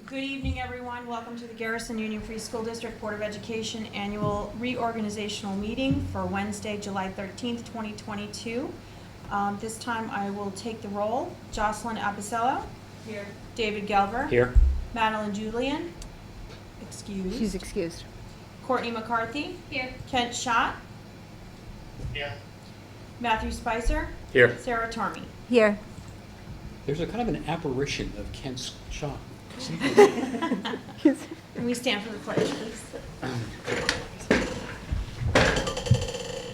Good evening, everyone. Welcome to the Garrison Union Free School District Board of Education Annual Reorganizational Meeting for Wednesday, July 13th, 2022. This time I will take the roll. Jocelyn Apicello. Here. David Gelver. Here. Madeline Julian. Excused. She's excused. Courtney McCarthy. Here. Kent Schott. Here. Matthew Spicer. Here. Sarah Tormey. Here. There's a kind of an apparition of Kent Schott. And we stand for the pledge, please.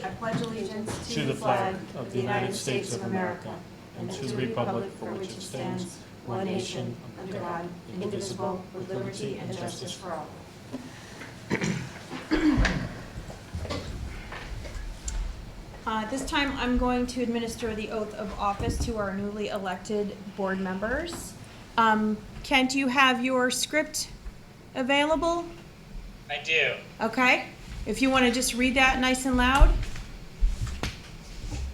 I pledge allegiance to the flag of the United States of America and to the republic for which it stands, one nation, under God, indivisible, with liberty and justice for all. At this time, I'm going to administer the oath of office to our newly elected board members. Kent, do you have your script available? I do. Okay. If you want to just read that nice and loud.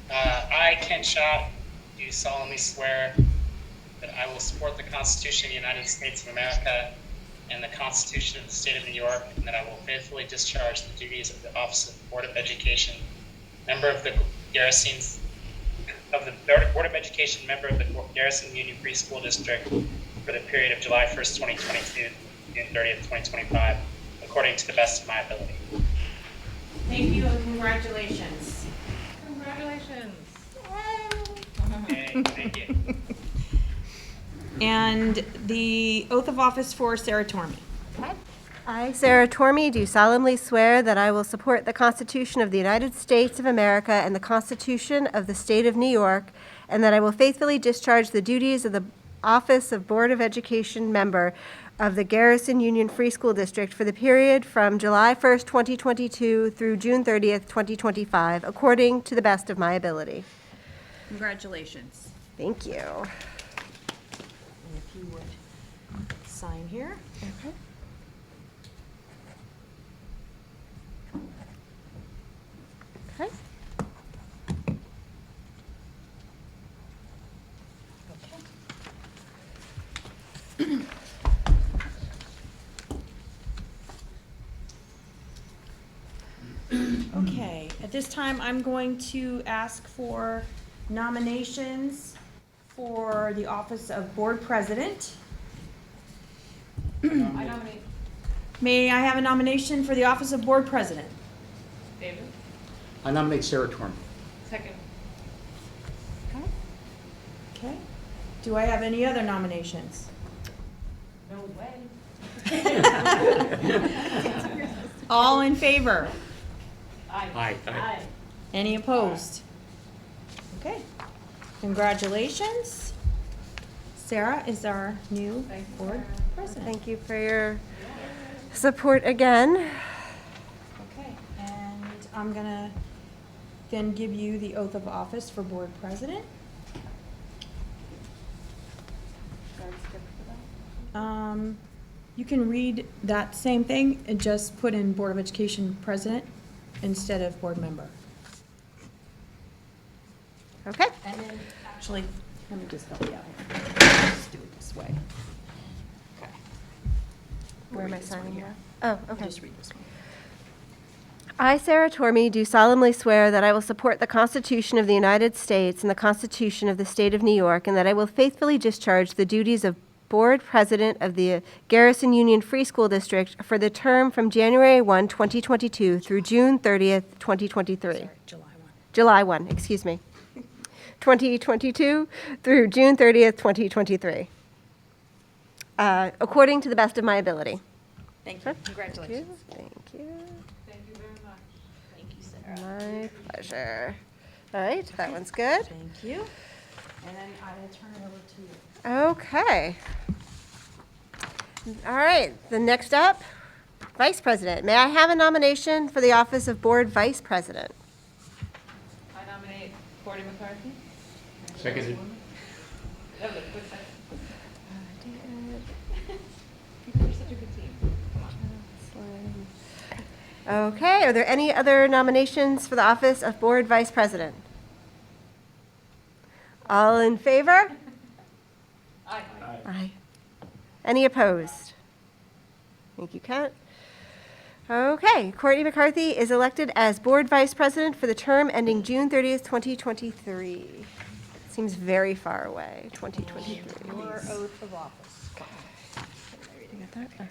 I, Kent Schott, do solemnly swear that I will support the Constitution of the United States of America and the Constitution of the State of New York, and that I will faithfully discharge the duties of the Office of Board of Education, member of the Garrison Board of Education, member of the Garrison Union Free School District for the period of July 1st, 2022 to June 30th, 2025, according to the best of my ability. Thank you and congratulations. Congratulations. Okay, thank you. And the oath of office for Sarah Tormey. I, Sarah Tormey, do solemnly swear that I will support the Constitution of the United States of America and the Constitution of the State of New York, and that I will faithfully discharge the duties of the Office of Board of Education member of the Garrison Union Free School District for the period from July 1st, 2022 through June 30th, 2025, according to the best of my ability. Congratulations. Thank you. And if you would sign here. Okay. Okay. Okay, at this time, I'm going to ask for nominations for the office of board president. I nominate May I have a nomination for the office of board president? David. I nominate Sarah Torm. Second. Okay. Do I have any other nominations? No way. All in favor? Aye. Aye. Any opposed? Okay. Congratulations. Sarah is our new Thank you, board Sarah. president. Thank you for your support again. Okay, and I'm gonna then give you the oath of office for board president. You can read that same thing and just put in Board of Education president instead of board member. Okay. And then, actually, let me just help you out here. Let's do it this way. Okay. Where am I Read this one signing here. now? Oh, okay. Just read this one. I, Sarah Tormey, do solemnly swear that I will support the Constitution of the United States and the Constitution of the State of New York, and that I will faithfully discharge the duties of Board President of the Garrison Union Free School District for the term from January 1, 2022 through June 30th, 2023. Sorry, July 1. July 1, excuse me. 2022 through June 30th, 2023. According to the best of my ability. Thank you. Congratulations. Thank you. Thank you very much. Thank you, Sarah. My pleasure. All right, that one's good. Thank you. And then I will turn it over to you. Okay. All right, the next up, Vice President. May I have a nomination for the office of Board Vice President? I nominate Courtney McCarthy. Seconded. Oh, look, what's that? You're such a good team. Come on. Okay, are there any other nominations for the office of Board Vice President? All in favor? Aye. Aye. Any opposed? Thank you, Kent. Okay, Courtney McCarthy is elected as Board Vice President for the term ending June 30th, 2023. Seems very far away, 2023. Your oath of office. You got that? Okay.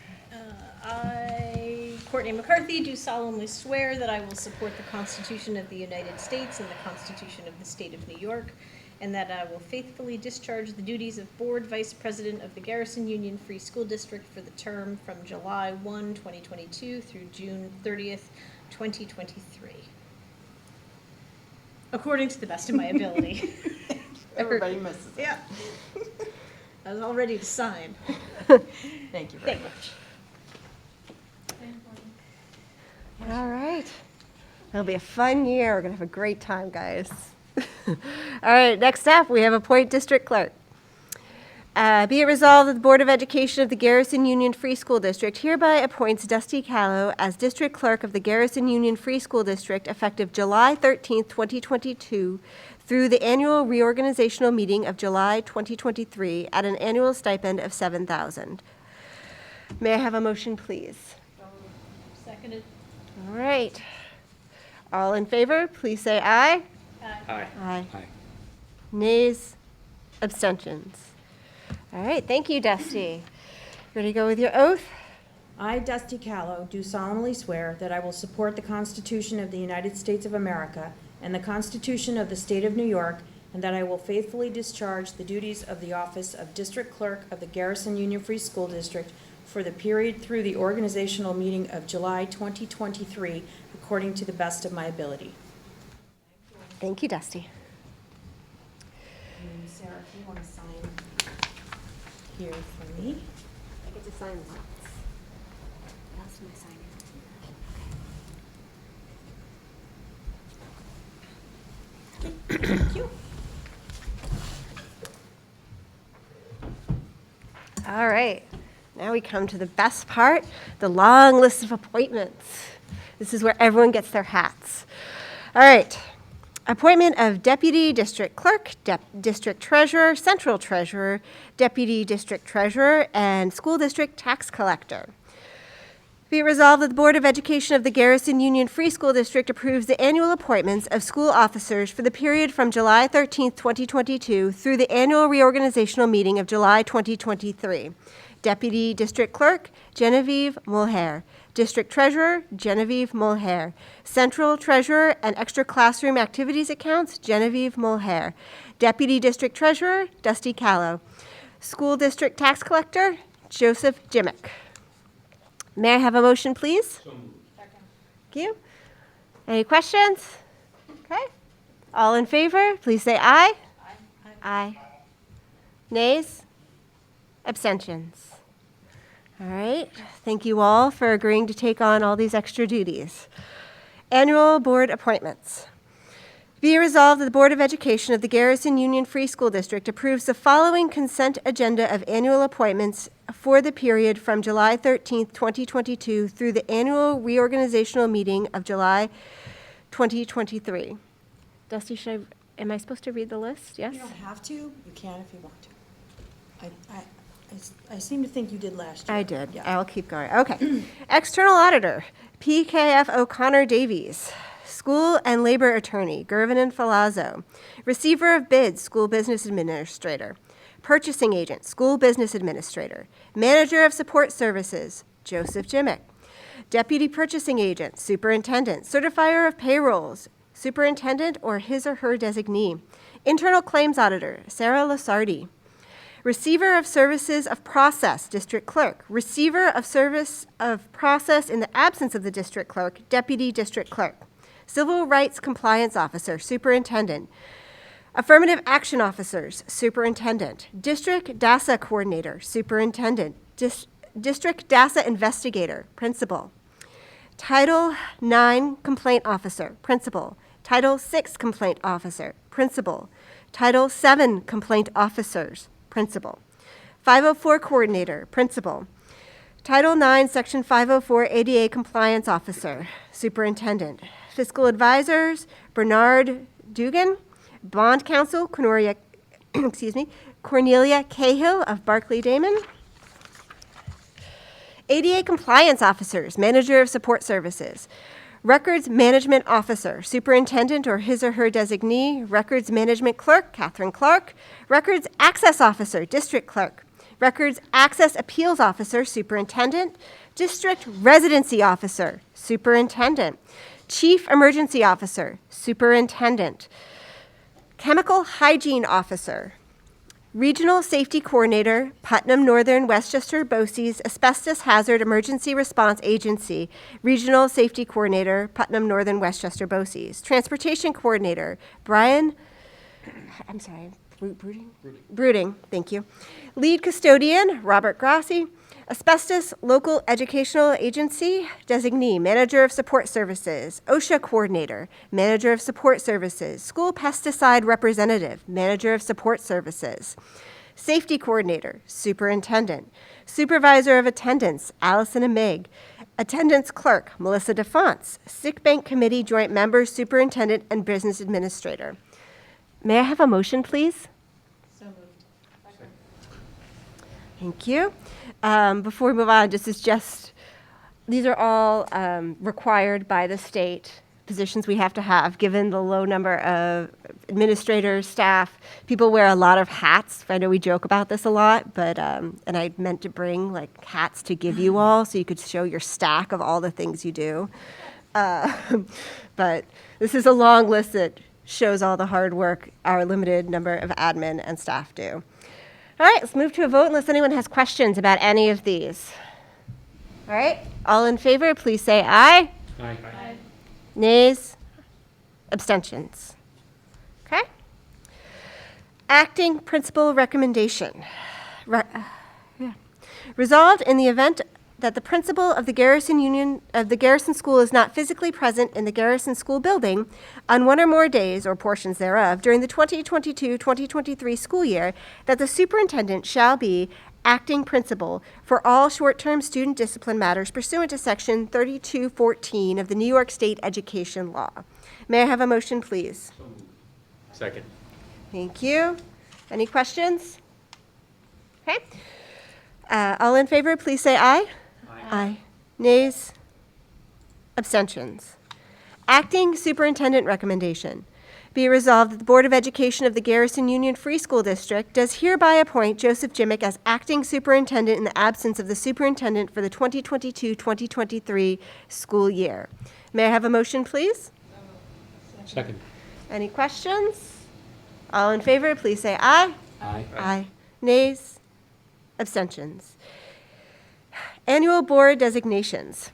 I, Courtney McCarthy, do solemnly swear that I will support the Constitution of the United States and the Constitution of the State of New York, and that I will faithfully discharge the duties of Board Vice President of the Garrison Union Free School District for the term from July 1, 2022 through June 30th, 2023. According to the best of my ability. Everybody misses it. Yeah. I was all ready to sign. Thank you very Thank you. much. All right. It'll be a fun year. We're going to have a great time, guys. All right, next up, we have Appoint District Clerk. Be it resolved that the Board of Education of the Garrison Union Free School District hereby appoints Dusty Callow as District Clerk of the Garrison Union Free School District effective July 13th, 2022 through the annual reorganizational meeting of July 2023 at an annual stipend of $7,000. May I have a motion, please? Seconded. All right. All in favor, please say aye. Aye. Aye. Aye. Nays, abstentions. All right, thank you, Dusty. Ready to go with your oath? I, Dusty Callow, do solemnly swear that I will support the Constitution of the United States of America and the Constitution of the State of New York, and that I will faithfully discharge the duties of the office of District Clerk of the Garrison Union Free School District for the period through the organizational meeting of July 2023, according to the best of my ability. Thank you, Dusty. And Sarah, if you want to sign here for me. I get to sign once. What else am I signing? Thank you. All right, now we come to the best part, the long list of appointments. This is where everyone gets their hats. All right, appointment of Deputy District Clerk, District Treasurer, Central Treasurer, Deputy District Treasurer, and School District Tax Collector. Be it resolved that the Board of Education of the Garrison Union Free School District approves the annual appointments of school officers for the period from July 13th, 2022 through the annual reorganizational meeting of July 2023. Deputy District Clerk, Genevieve Mulhare. District Treasurer, Genevieve Mulhare. Central Treasurer and Extra Classroom Activities Accounts, Genevieve Mulhare. Deputy District Treasurer, Dusty Callow. School District Tax Collector, Joseph Jimick. May I have a motion, please? So moved. Second. Thank you. Any questions? Okay. All in favor, please say aye. Aye. Aye. Nays? Abstentions? All right. Thank you all for agreeing to take on all these extra duties. Annual board appointments. Be it resolved that the Board of Education of the Garrison Union Free School District approves the following consent agenda of annual appointments for the period from July 13th, 2022 through the annual reorganizational meeting of July 2023. Dusty, am I supposed to read the list? Yes? You don't have to. You can if you want to. I seem to think you did last year. I did. Yeah. I'll keep going. Okay. External Auditor, PKF O'Connor Davies. School and Labor Attorney, Gervin and Falazzo. Receiver of Bids, School Business Administrator. Purchasing Agent, School Business Administrator. Manager of Support Services, Joseph Jimick. Deputy Purchasing Agent, Superintendent. Certifier of Payrolls, Superintendent or his or her designee. Internal Claims Auditor, Sarah Lasardi. Receiver of Services of Process, District Clerk. Receiver of Service of Process in the absence of the District Clerk, Deputy District Clerk. Civil Rights Compliance Officer, Superintendent. Affirmative Action Officers, Superintendent. District DASA Coordinator, Superintendent. District DASA Investigator, Principal. Title IX Complaint Officer, Principal. Title VI Complaint Officer, Principal. Title VII Complaint Officers, Principal. 504 Coordinator, Principal. Title IX, Section 504 ADA Compliance Officer, Superintendent. Fiscal Advisors, Bernard Dugan. Bond Counsel, Cornelia Cahill of Barclay Damon. ADA compliance officers, manager of support services. Records management officer, superintendent or his or her designee. Records management clerk, Catherine Clark. Records access officer, district clerk. Records access appeals officer, superintendent. District residency officer, superintendent. Chief emergency officer, superintendent. Chemical hygiene officer. Regional Safety Coordinator, Putnam Northern Westchester BOCES Asbestos Hazard Emergency Response Agency. Regional Safety Coordinator, Putnam Northern Westchester BOCES. Transportation Coordinator, Brooding, thank you. Lead Custodian, Robert Grassi. Asbestos Local Educational Agency Designee, Manager of Support Services. OSHA Coordinator, Manager of Support Services. School Pesticide Representative, Manager of Support Services. Safety Coordinator, Superintendent. Supervisor of Attendance, Allison Amig. Attendance Clerk, Melissa DeFonts. Sick Bank Committee Joint Member, Superintendent, and Business Administrator. May I have a motion, please? So moved. Thank you. Before we move on, these are all required by the state positions we have to have, given the low number of administrators, staff. People wear a lot of hats. I know we joke about this a lot, but, and I meant to bring like hats to give you all so you could show your stack of all the things you do. But this is a long list that shows all the hard work our limited number of admin and staff do. All right, let's move to a vote unless anyone has questions about any of these. All right, all in favor, please say aye. Aye. Nays? Abstentions? Okay. Acting principal recommendation. Resolved in the event that the principal of the Garrison School is not physically present in the Garrison School building on one or more days or portions thereof during the 2022-2023 school year, that the superintendent shall be acting principal for all short-term student discipline matters pursuant to Section 3214 of the New York State Education Law. May I have a motion, please? Second. Thank you. Any questions? Okay. All in favor, please say aye. Aye. Nays? Abstentions? Acting Superintendent Recommendation. Be it resolved that the Board of Education of the Garrison Union Free School District does hereby appoint Joseph Jimmick as acting superintendent in the absence of the superintendent for the 2022-2023 school year. May I have a motion, please? Second. Any questions? All in favor, please say aye. Aye. Aye. Nays? Abstentions? Annual board designations.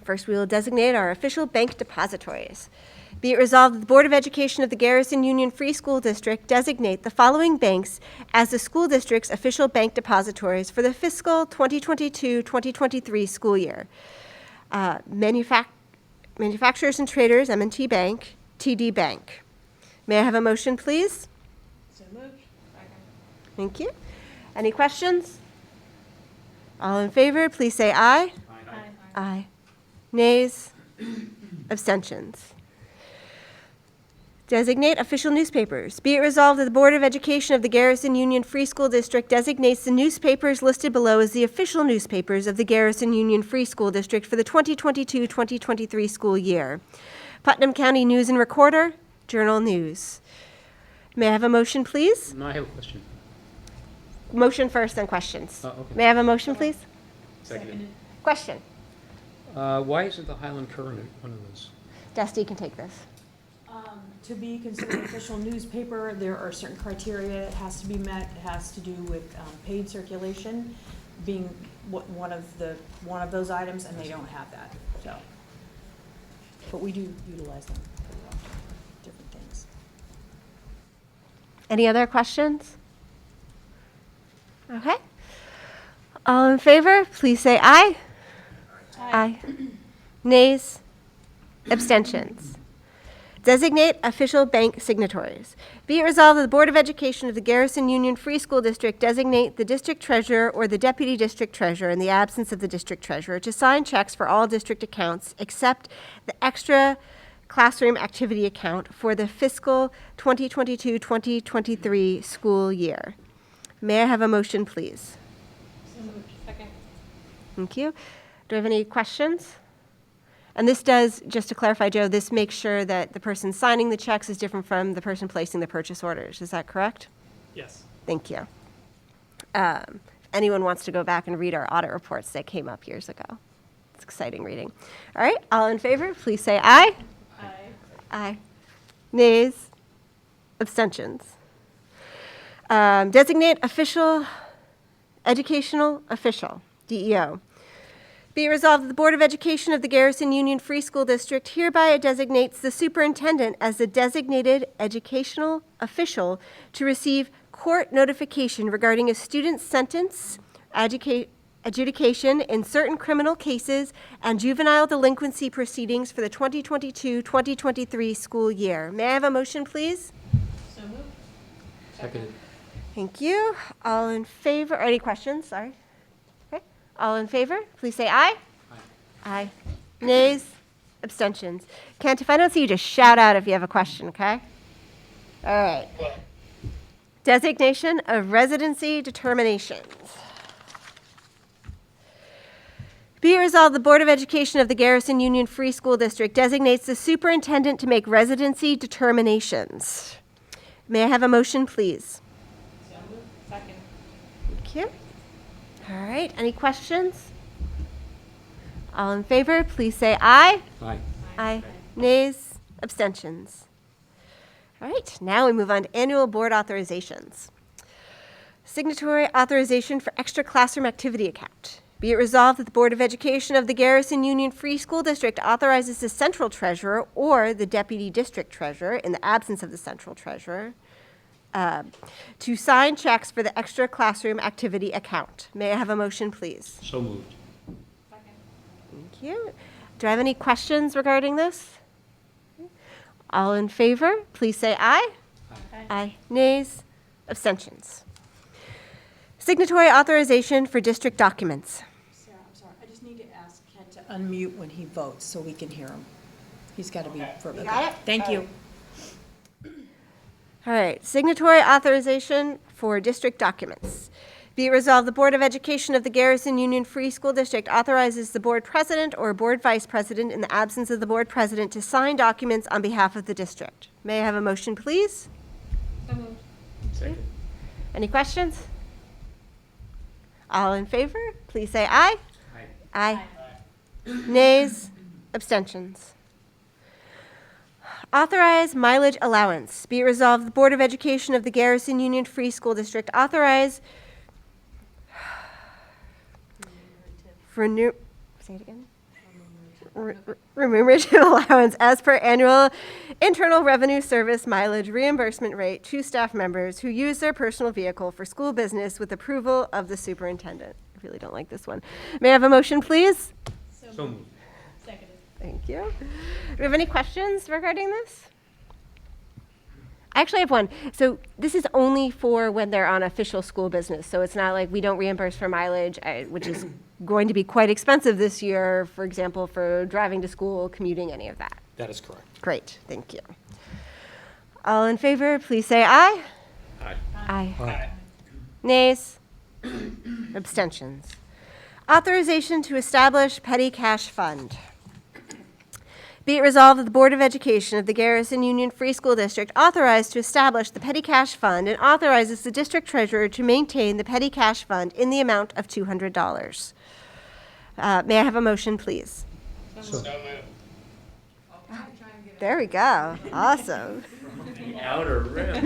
First, we will designate our official bank depositories. Be it resolved that the Board of Education of the Garrison Union Free School District designate the following banks as the school district's official bank depositories for the fiscal 2022-2023 school year. Manufacturers and Traders, M&T Bank, TD Bank. May I have a motion, please? So moved. Thank you. Any questions? All in favor, please say aye. Aye. Aye. Nays? Abstentions? Designate official newspapers. Be it resolved that the Board of Education of the Garrison Union Free School District designates the newspapers listed below as the official newspapers of the Garrison Union Free School District for the 2022-2023 school year. Putnam County News and Recorder, Journal News. May I have a motion, please? No, I have a question. Motion first, then questions. Oh, okay. May I have a motion, please? Second. Question. Why isn't the Highland Courier one of those? Dusty can take this. To be considered an official newspaper, there are certain criteria that has to be met. It has to do with paid circulation being one of those items, and they don't have that, so. But we do utilize them for different things. Any other questions? Okay. All in favor, please say aye. Aye. Nays? Abstentions? Designate official bank signatories. Be it resolved that the Board of Education of the Garrison Union Free School District designate the district treasurer or the deputy district treasurer in the absence of the district treasurer to sign checks for all district accounts except the extra classroom activity account for the fiscal 2022-2023 school year. May I have a motion, please? So moved. Second. Thank you. Do I have any questions? And this does, just to clarify, Joe, this makes sure that the person signing the checks is different from the person placing the purchase orders. Is that correct? Yes. Thank you. If anyone wants to go back and read our audit reports that came up years ago. It's exciting reading. All right, all in favor, please say aye. Aye. Aye. Nays? Abstentions? Designate official, educational official, DEO. Be it resolved that the Board of Education of the Garrison Union Free School District hereby designates the superintendent as the designated educational official to receive court notification regarding a student's sentence, adjudication in certain criminal cases, and juvenile delinquency proceedings for the 2022-2023 school year. May I have a motion, please? So moved. Seconded. Thank you. All in favor? Any questions? Sorry. Okay. All in favor, please say aye. Aye. Nays? Abstentions? Kent, if I don't see you, just shout out if you have a question, okay? All right. Well, Designation of residency determinations. Be it resolved, the Board of Education of the Garrison Union Free School District designates the superintendent to make residency determinations. May I have a motion, please? So moved. Second. Thank you. All right, any questions? All in favor, please say aye. Aye. Aye. Nays? Abstentions? All right, now we move on to annual board authorizations. Signatory authorization for extra classroom activity account. Be it resolved that the Board of Education of the Garrison Union Free School District authorizes the central treasurer or the deputy district treasurer, in the absence of the central treasurer, to sign checks for the extra classroom activity account. May I have a motion, please? So moved. Second. Thank you. Do I have any questions regarding this? All in favor, please say aye. Aye. Aye. Nays? Abstentions? Signatory authorization for district documents. Sarah, I'm sorry, I just need to ask Kent to unmute when he votes so we can hear him. He's got to be further. got it? Thank you. All right, signatory authorization for district documents. Be it resolved, the Board of Education of the Garrison Union Free School District authorizes the board president or board vice president, in the absence of the board president, to sign documents on behalf of the district. May I have a motion, please? So moved. Second. Any questions? All in favor, please say aye. Aye. Aye. Nays? Abstentions? Authorize mileage allowance. Be it resolved, the Board of Education of the Garrison Union Free School District authorize say it again? Remunerative allowance as per annual Internal Revenue Service mileage reimbursement rate to staff members who use their personal vehicle for school business with approval of the superintendent. I really don't like this one. May I have a motion, please? So moved. Seconded. Thank you. Do we have any questions regarding this? I actually have one. So this is only for when they're on official school business. So it's not like we don't reimburse for mileage, which is going to be quite expensive this year, for example, for driving to school, commuting, any of that. That is correct. Great, thank you. All in favor, please say aye. Aye. Aye. Aye. Nays? Abstentions? Authorization to establish petty cash fund. Be it resolved that the Board of Education of the Garrison Union Free School District authorized to establish the petty cash fund and authorizes the district treasurer to maintain the petty cash fund in the amount of $200. May I have a motion, please? so moved. There we go. Awesome. Outer rim.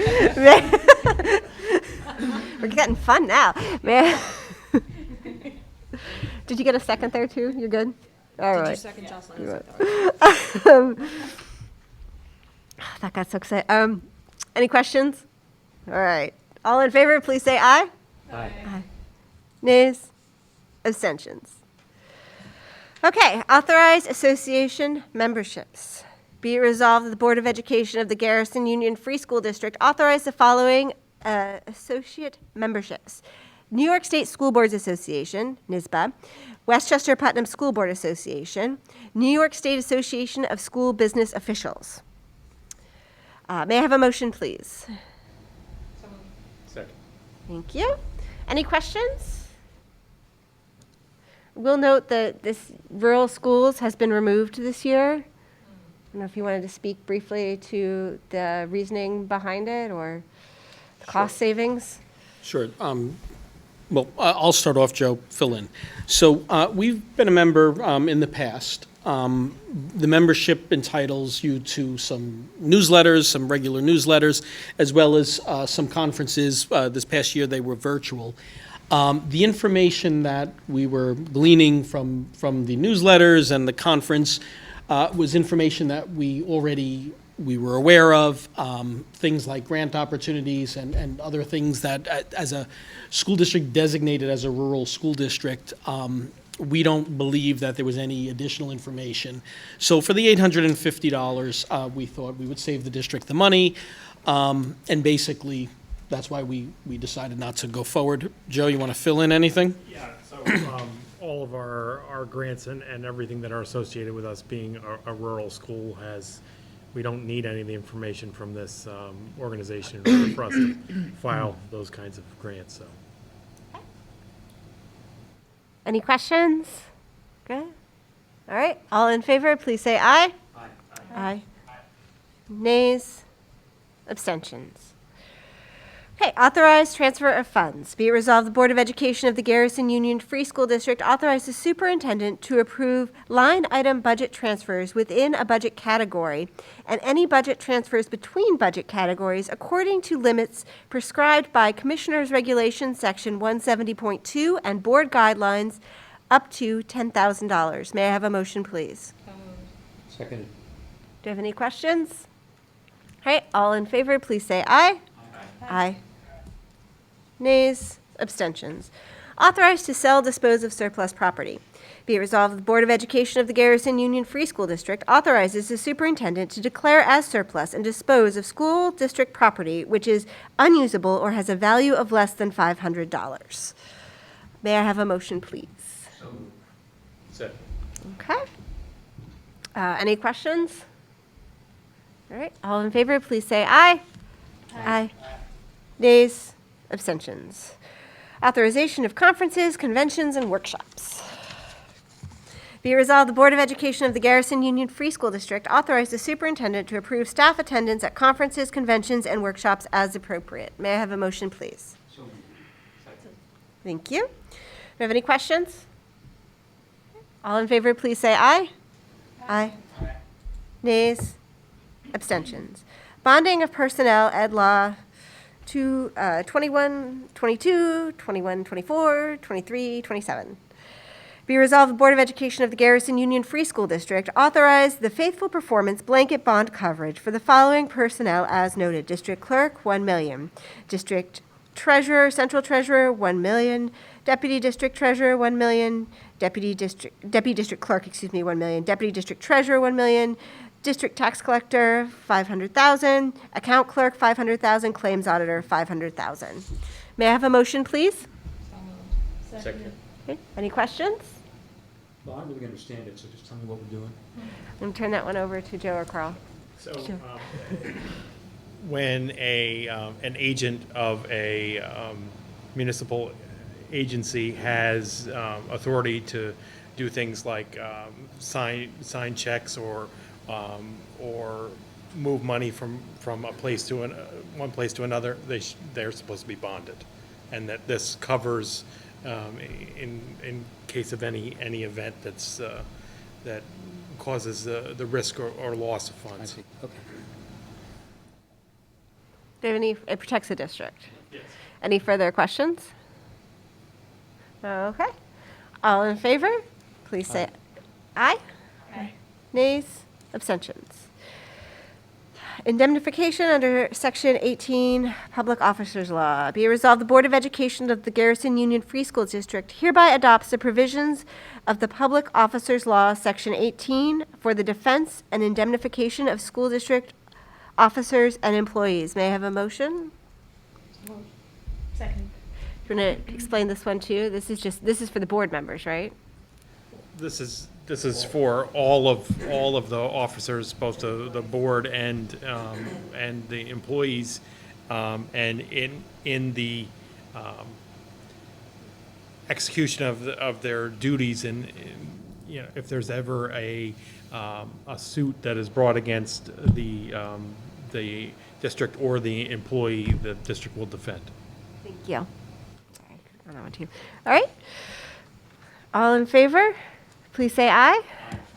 We're getting fun now. May I- Did you get a second there, too? You're good? All Did you right. second Jocelyn? You Is that That got so excited. Any questions? All right. All in favor, please say aye. Aye. Nays? Abstentions? Okay, authorize association memberships. Be it resolved that the Board of Education of the Garrison Union Free School District authorize the following associate memberships: New York State School Boards Association, NYSBA, Westchester Putnam School Board Association, New York State Association of School Business Officials. May I have a motion, please? So moved. Second. Thank you. Any questions? We'll note that this rural schools has been removed this year. I don't know if you wanted to speak briefly to the reasoning behind it or the cost savings. Sure. Well, I'll start off, Joe, fill in. So we've been a member in the past. The membership entitles you to some newsletters, some regular newsletters, as well as some conferences. This past year, they were virtual. The information that we were gleaning from the newsletters and the conference was information that we were aware of, things like grant opportunities and other things that, as a school district designated as a rural school district, we don't believe that there was any additional information. So for the $850, we thought we would save the district the money, and basically, that's why we decided not to go forward. Joe, you want to fill in anything? Yeah, so all of our grants and everything that are associated with us being a rural school we don't need any of the information from this organization in order for us to file those kinds of grants, so. Any questions? Good. All right, all in favor, please say aye. Aye. Aye. Nays? Abstentions? Okay, authorized transfer of funds. Be it resolved, the Board of Education of the Garrison Union Free School District authorizes the superintendent to approve line item budget transfers within a budget category and any budget transfers between budget categories according to limits prescribed by Commissioners Regulations Section 170.2 and Board Guidelines up to $10,000. May I have a motion, please? Seconded. Do you have any questions? All right, all in favor, please say aye. Aye. Nays, abstentions. Authorized to sell, dispose of surplus property. Be it resolved, the Board of Education of the Garrison Union Free School District authorizes the superintendent to declare as surplus and dispose of school district property which is unusable or has a value of less than $500. May I have a motion, please? Second. Okay. Any questions? All right, all in favor, please say aye. Aye. Nays, abstentions. Authorization of conferences, conventions, and workshops. Be it resolved, the Board of Education of the Garrison Union Free School District authorized the superintendent to approve staff attendance at conferences, conventions, and workshops as appropriate. May I have a motion, please? Thank you. Do you have any questions? All in favor, please say aye. Aye. Nays, abstentions. Bonding of personnel, ed law, 21, 22, 21, 24, 23, 27. Be resolved, the Board of Education of the Garrison Union Free School District authorized the faithful performance blanket bond coverage for the following personnel as noted. District Clerk, $1 million. District Treasurer, Central Treasurer, $1 million. Deputy District Treasurer, $1 million. Deputy District Clerk, $1 million. Deputy District Treasurer, $1 million. District Tax Collector, $500,000. Account Clerk, $500,000. Claims Auditor, $500,000. May I have a motion, please? Second. Okay. Any questions? Well, I don't really understand it, so just tell me what we're doing. I'm going to turn that one over to Joe or Carl. So, when an agent of a municipal agency has authority to do things like sign checks or move money from a place to one place to another, they're supposed to be bonded, and that this covers in case of any event that causes the risk or loss of I funds. see, okay. Do you have any, it protects the district. Yes. Any further questions? Okay. All in favor, please say aye. Aye. Nays, abstentions. Indemnification under Section 18, Public Officers Law. Be it resolved, the Board of Education of the Garrison Union Free School District hereby adopts the provisions of the Public Officers Law, Section 18, for the defense and indemnification of school district officers and employees. May I have a motion? Second. Do you want to explain this one too? This is for the board members, right? This is for all of the officers, both the board and the employees, and in the execution of their duties you know, if there's ever a suit that is brought against the district or the employee, the district will defend. Thank you. Sorry, I don't want to. All right. All in favor, please say aye.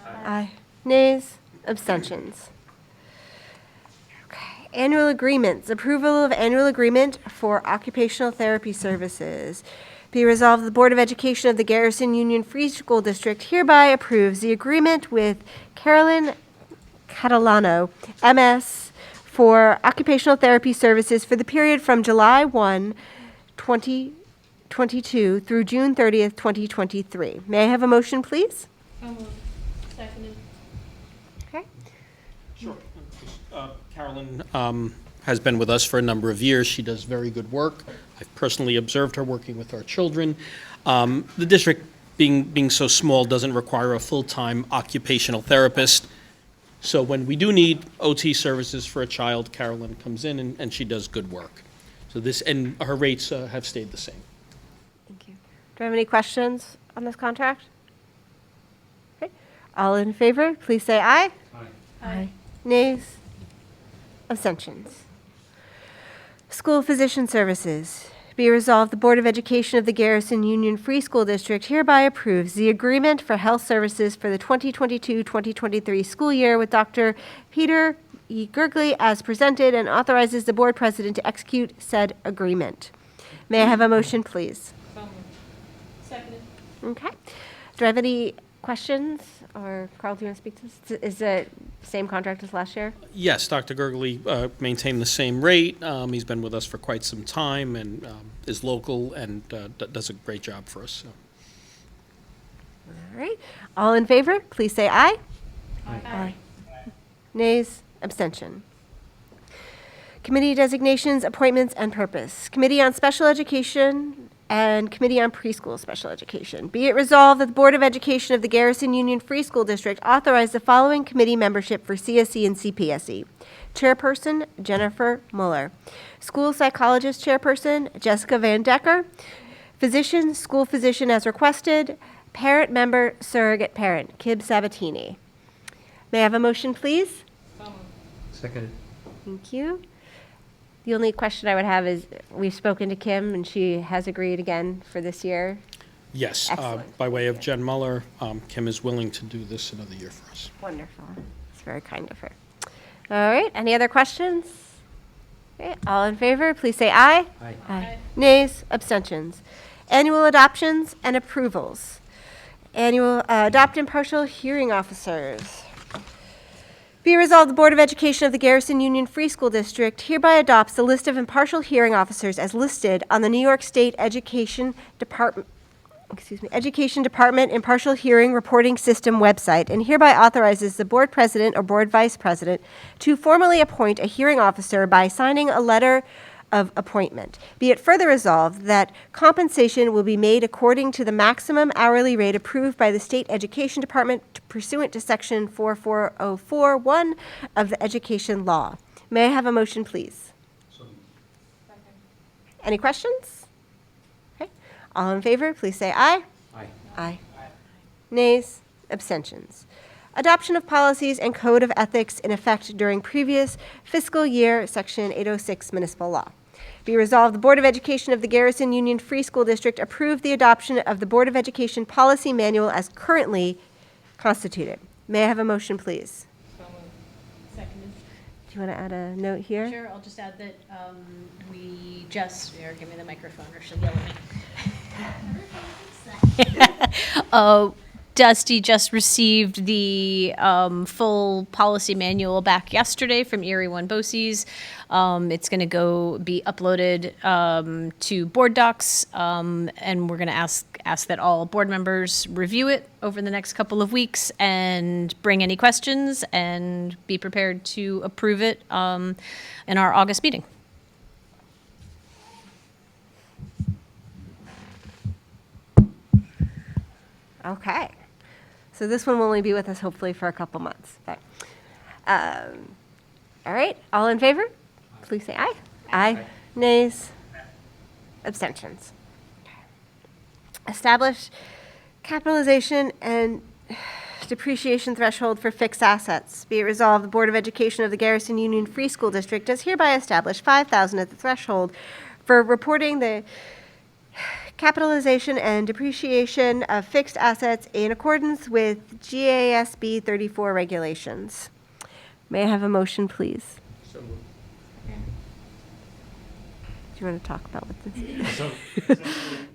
Aye. Nays, abstentions. Okay. Annual agreements. Approval of annual agreement for occupational therapy services. Be resolved, the Board of Education of the Garrison Union Free School District hereby approves the agreement with Carolyn Catalano, MS, for occupational therapy services for the period from July 1, 2022 through June 30th, 2023. May I have a motion, please? So moved. Seconded. Okay. Sure. Carolyn has been with us for a number of years. She does very good work. I've personally observed her working with our children. The district, being so small, doesn't require a full-time occupational therapist. So when we do need OT services for a child, Carolyn comes in and she does good work. So and her rates have stayed the same. Thank you. Do I have any questions on this contract? Okay. All in favor, please say aye. Aye. Nays? Abstentions. School physician services. Be resolved, the Board of Education of the Garrison Union Free School District hereby approves the agreement for health services for the 2022-2023 school year with Dr. Peter E. Gergley as presented and authorizes the board president to execute said agreement. May I have a motion, please? So moved. Seconded. Okay. Do I have any questions? Or Carl, do you want to speak to this? Is it same contract as last year? Yes, Dr. Gergley maintained the same rate. He's been with us for quite some time and is local and does a great job for us. So. All right. All in favor, please say aye. Aye. Nays, abstention. Committee designations, appointments, and purpose. Committee on Special Education and Committee on Preschool Special Education. Be it resolved that the Board of Education of the Garrison Union Free School District authorize the following committee membership for CSE and CPSE. Chairperson, Jennifer Mueller. School Psychologist Chairperson, Jessica Van Decker. Physician, School Physician as requested. Parent Member, Surrogate Parent, Kib Sabatini. May I have a motion, please? So moved. Seconded. Thank you. The only question I would have is, we've spoken to Kim, and she has agreed again for this year. Yes, Excellent. by way of Jen Muller, Kim is willing to do this another year for us. Wonderful. It's very kind of her. All right, any other questions? Okay, all in favor, please say aye. Aye. Aye. Nays, abstentions. Annual adoptions and approvals. Annual adopt impartial hearing officers. Be resolved, the Board of Education of the Garrison Union Free School District hereby adopts the list of impartial hearing officers as listed on the New York State Education Department Impartial Hearing Reporting System website, and hereby authorizes the board president or board vice president to formally appoint a hearing officer by signing a letter of appointment. Be it further resolved that compensation will be made according to the maximum hourly rate approved by the State Education Department pursuant to Section 44041 of the Education Law. May I have a motion, please? Any questions? Okay. All in favor, please say aye. Aye. Aye. Nays, abstentions. Adoption of policies and code of ethics in effect during previous fiscal year, Section 806 municipal law. Be resolved, the Board of Education of the Garrison Union Free School District approved the adoption of the Board of Education Policy Manual as currently constituted. May I have a motion, please? So moved. Seconded. Do you want to add a note here? Sure, I'll just add that we just, or give me the microphone or she'll yell at me. Dusty just received the full policy manual back yesterday from Erie One BOCES. It's going to be uploaded to board docs, and we're going to ask that all board members review it over the next couple of weeks and bring any questions and be prepared to approve it in our August meeting. Okay. So this one will only be with us hopefully for a couple months. But, all right, all in favor? Please say aye. Aye. Nays? Abstentions. establish capitalization and depreciation threshold for fixed assets. Be it resolved, the Board of Education of the Garrison Union Free School District does hereby establish $5,000 at the threshold for reporting the capitalization and depreciation of fixed assets in accordance with GASB 34 regulations. May I have a motion, please? So moved. Do you want to talk about what this is? So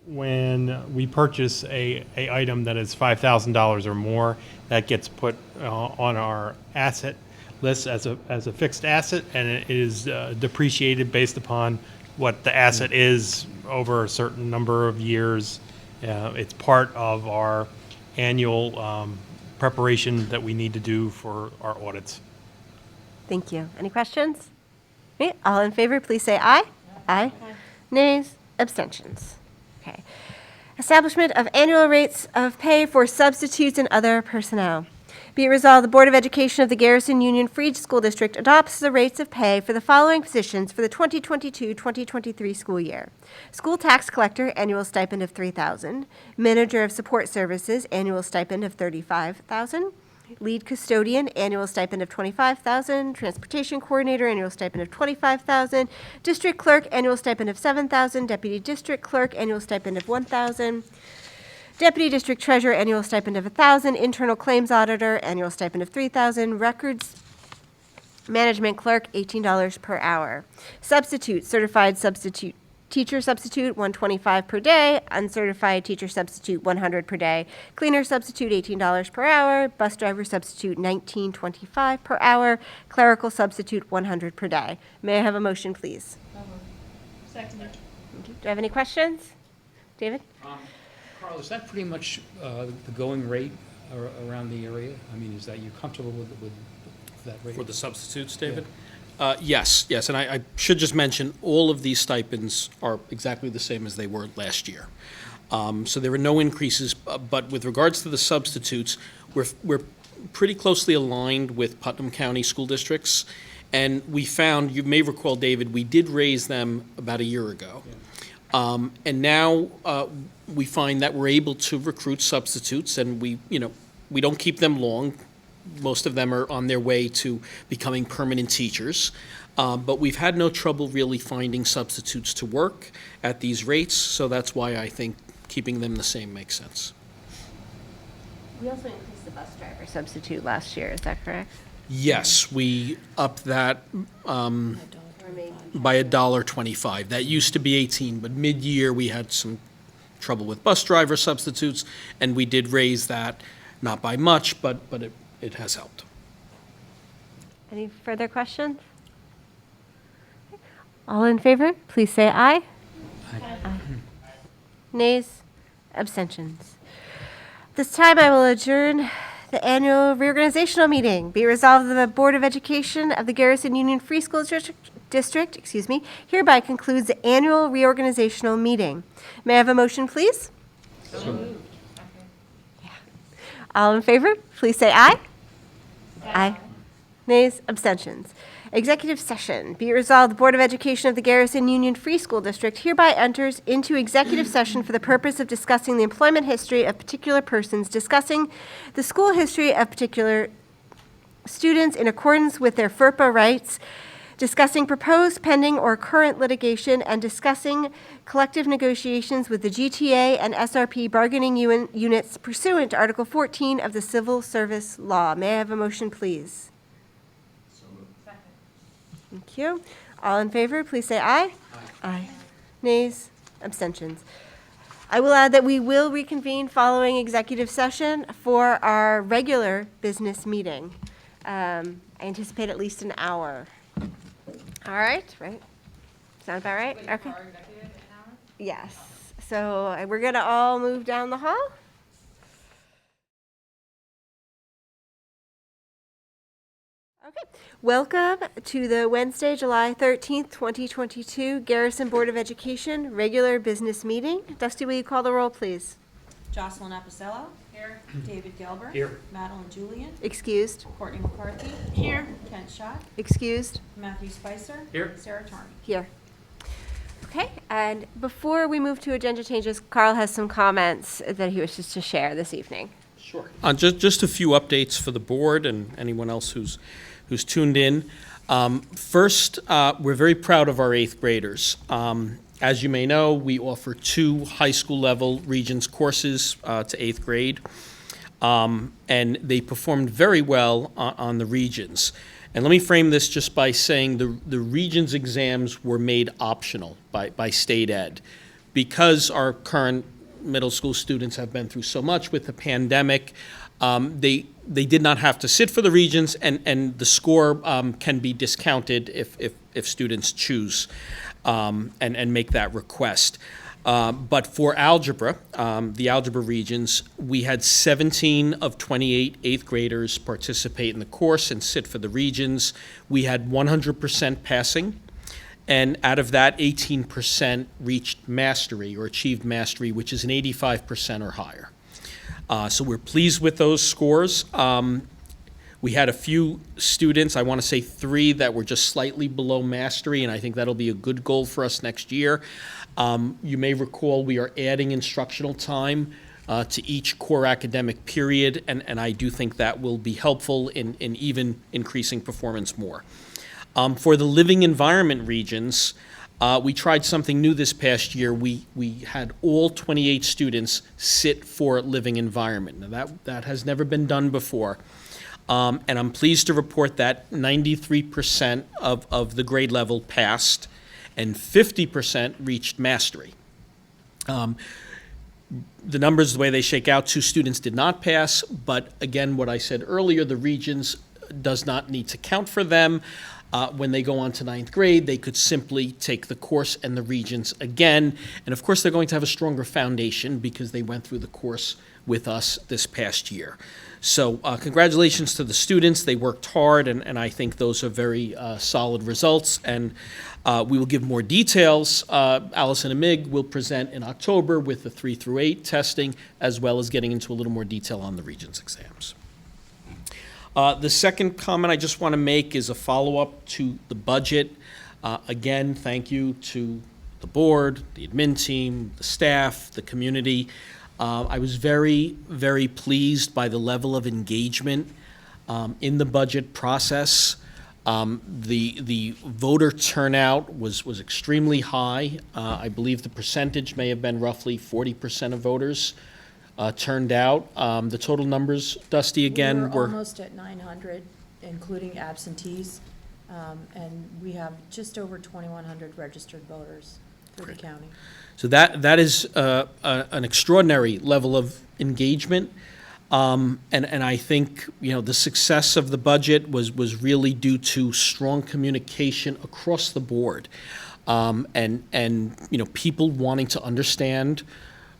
when we purchase a item that is $5,000 or more, that gets put on our asset list as a fixed asset, and it is depreciated based upon what the asset is over a certain number of years. It's part of our annual preparation that we need to do for our audits. Thank you. Any questions? Okay, all in favor, please say aye. Aye. Nays? Abstentions? Okay. Establishment of annual rates of pay for substitutes and other personnel. Be it resolved, the Board of Education of the Garrison Union Free School District adopts the rates of pay for the following positions for the 2022-2023 school year. School tax collector, annual stipend of $3,000. Manager of support services, annual stipend of $35,000. Lead custodian, annual stipend of $25,000. Transportation coordinator, annual stipend of $25,000. District clerk, annual stipend of $7,000. Deputy district clerk, annual stipend of $1,000. Deputy district treasurer, annual stipend of $1,000. Internal claims auditor, annual stipend of $3,000. Records management clerk, $18 per hour. Substitute, certified substitute. Teacher substitute, $125 per day. Uncertified teacher substitute, $100 per day. Cleaner substitute, $18 per hour. Bus driver substitute, $19.25 per hour. Clerical substitute, $100 per day. May I have a motion, please? Seconded. Do I have any questions? David? Carl, is that pretty much the going rate around the area? I mean, is that you comfortable with that rate? For the substitutes, David? Yes, and I should just mention, all of these stipends are exactly the same as they were last year. So there were no increases, but with regards to the substitutes, we're pretty closely aligned with Putnam County school districts. And we found, you may recall, David, we did raise them about a year ago. And now we find that we're able to recruit substitutes, and we don't keep them long. Most of them are on their way to becoming permanent teachers. But we've had no trouble really finding substitutes to work at these rates, so that's why I think keeping them the same makes sense. We also increased the bus driver substitute last year, is that correct? Yes, we upped that by $1.25. That used to be $18, but mid-year we had some trouble with bus driver substitutes, and we did raise that, not by much, but it has helped. Any further questions? All in favor, please say aye. Aye. Nays? Abstentions? This time I will adjourn the annual reorganizational meeting. Be it resolved that the Board of Education of the Garrison Union Free School District, hereby concludes the annual reorganizational meeting. May I have a motion, please? So moved. All in favor, please say aye. Aye. Nays, abstentions. Executive session. Be it resolved, the Board of Education of the Garrison Union Free School District hereby enters into executive session for the purpose of discussing the employment history of particular persons, discussing the school history of particular students in accordance with their FERPA rights, discussing proposed, pending, or current litigation, and discussing collective negotiations with the GTA and SRP bargaining units pursuant to Article 14 of the Civil Service Law. May I have a motion, please? Thank you. All in favor, please say aye. Aye. Nays, abstentions. I will add that we will reconvene following executive session for our regular business meeting. I anticipate at least an hour. All right? Sound about right? Okay. Yes. So we're going to all move down the hall. Okay. Welcome to the Wednesday, July 13th, 2022 Garrison Board of Education regular business meeting. Dusty, will you call the roll, please? Jocelyn Apicello. Here. David Gelber. Here. Madeline Julian. Excused. Courtney McCarthy. Here. Kent Schott. Excused. Matthew Spicer. Here. Sarah Tormey. Here. Okay, and before we move to agenda changes, Carl has some comments that he wishes to share this evening. Sure. Just a few updates for the board and anyone else who's tuned in. First, we're very proud of our 8th graders. As you may know, we offer 2 high school level Regents courses to 8th grade, and they performed very well on the Regents. And let me frame this just by saying the Regents exams were made optional by state ed. Because our current middle school students have been through so much with the pandemic, they did not have to sit for the Regents, and the score can be discounted if students choose and make that request. But for algebra, the algebra Regents, we had 17 of 28 8th graders participate in the course and sit for the Regents. We had 100% passing, and out of that, 18% reached mastery or achieved mastery, which is an 85% or higher. So we're pleased with those scores. We had a few students, I want to say 3, that were just slightly below mastery, and I think that'll be a good goal for us next year. You may recall we are adding instructional time to each core academic period, and I do think that will be helpful in even increasing performance more. For the living environment Regents, we tried something new this past year. We had all 28 students sit for living environment. Now that has never been done before. And I'm pleased to report that 93% of the grade level passed and 50% reached mastery. The numbers, the way they shake out, 2 students did not pass, but again, what I said earlier, the Regents does not need to count for them. When they go on to 9th grade, they could simply take the course and the Regents again. And of course, they're going to have a stronger foundation because they went through the course with us this past year. So congratulations to the students. They worked hard, and I think those are very solid results. And we will give more details. Allison and Mig will present in October with the 3 through 8 testing, as well as getting into a little more detail on the Regents exams. The second comment I just want to make is a follow-up to the budget. Again, thank you to the board, the admin team, the staff, the community. I was very, very pleased by the level of engagement in the budget process. The voter turnout was extremely high. I believe the percentage may have been roughly 40% of voters turned out. The total numbers, Dusty, again, We're were almost at 900, including absentees, and we have just over 2,100 registered voters through the county. So that is an extraordinary level of engagement, and I think the success of the budget was really due to strong communication across the board, and people wanting to understand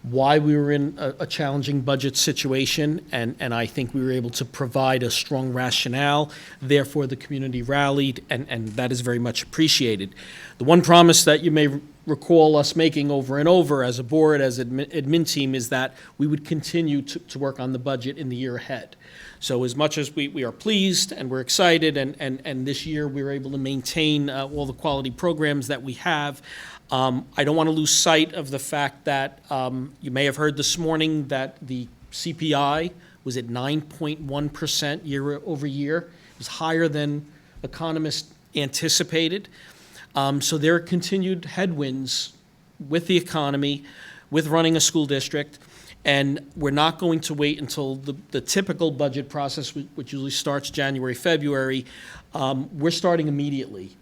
why we were in a challenging budget situation, and I think we were able to provide a strong rationale. Therefore, the community rallied, and that is very much appreciated. The one promise that you may recall us making over and over as a board, as admin team, is that we would continue to work on the budget in the year ahead. So as much as we are pleased and we're excited, and this year we were able to maintain all the quality programs that we have, I don't want to lose sight of the fact that you may have heard this morning that the CPI was at 9.1% year over year. It was higher than economists anticipated. So there are continued headwinds with the economy, with running a school district, and we're not going to wait until the typical budget process, which usually starts January, February. We're starting immediately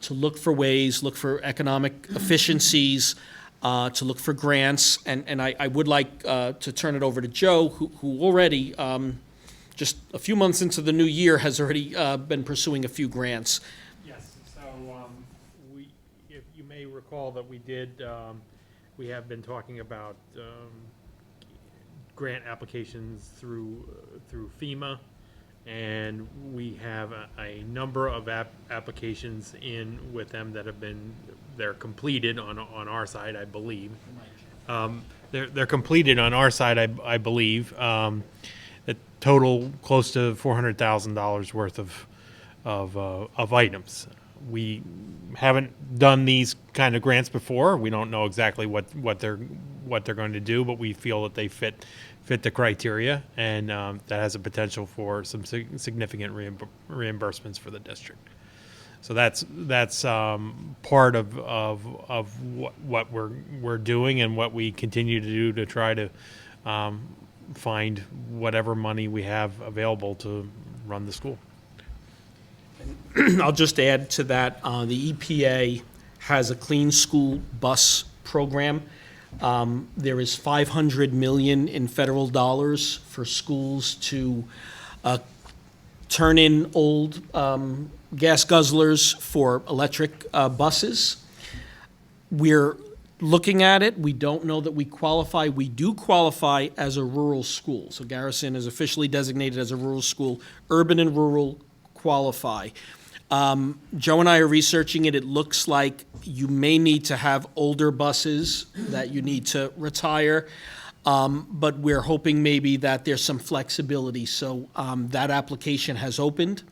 to look for ways, look for economic efficiencies, to look for grants, and I would like to turn it over to Joe, who already, just a few months into the new year, has already been pursuing a few grants. Yes, so if you may recall that we have been talking about grant applications through FEMA, and we have a number of applications in with them that they're completed on our side, I believe. They're completed on our side, I believe. That total close to $400,000 worth of items. We haven't done these kind of grants before. We don't know exactly what they're going to do, but we feel that they fit the criteria, and that has a potential for some significant reimbursements for the district. So that's part of what we're doing and what we continue to do to try to find whatever money we have available to run the school. I'll just add to that, the EPA has a clean school bus program. There is $500 million in federal dollars for schools to turn in old gas guzzlers for electric buses. We're looking at it. We don't know that we qualify. We do qualify as a rural school. So Garrison is officially designated as a rural school. Urban and rural qualify. Joe and I are researching it. It looks like you may need to have older buses that you need to retire, but we're hoping maybe that there's some flexibility. So that application has opened.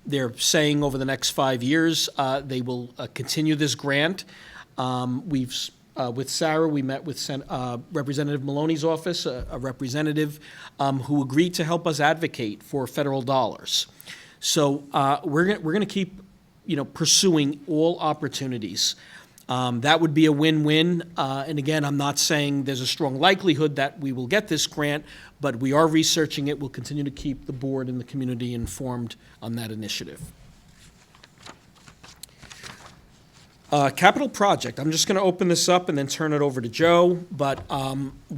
They're saying over the next 5 years they will continue this grant. With Sarah, we met with Representative Maloney's office, a representative who agreed to help us advocate for federal dollars. So we're going to keep, pursuing all opportunities. That would be a win-win. And again, I'm not saying there's a strong likelihood that we will get this grant, but we are researching it. We'll continue to keep the board and the community informed on that initiative. Capital project. I'm just going to open this up and then turn it over to Joe. But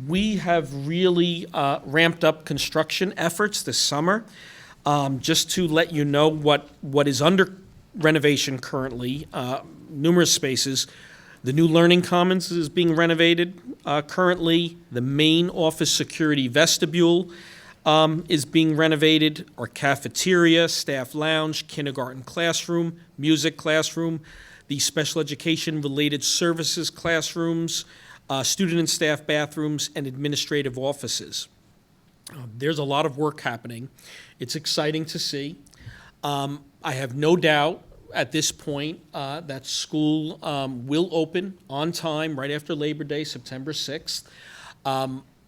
we have really ramped up construction efforts this summer. Just to let you know what is under renovation currently, numerous spaces. The new Learning Commons is being renovated currently. The main office security vestibule is being renovated. Our cafeteria, staff lounge, kindergarten classroom, music classroom, the special education related services classrooms, student and staff bathrooms, and administrative offices. There's a lot of work happening. It's exciting to see. I have no doubt at this point that school will open on time right after Labor Day, September 6th.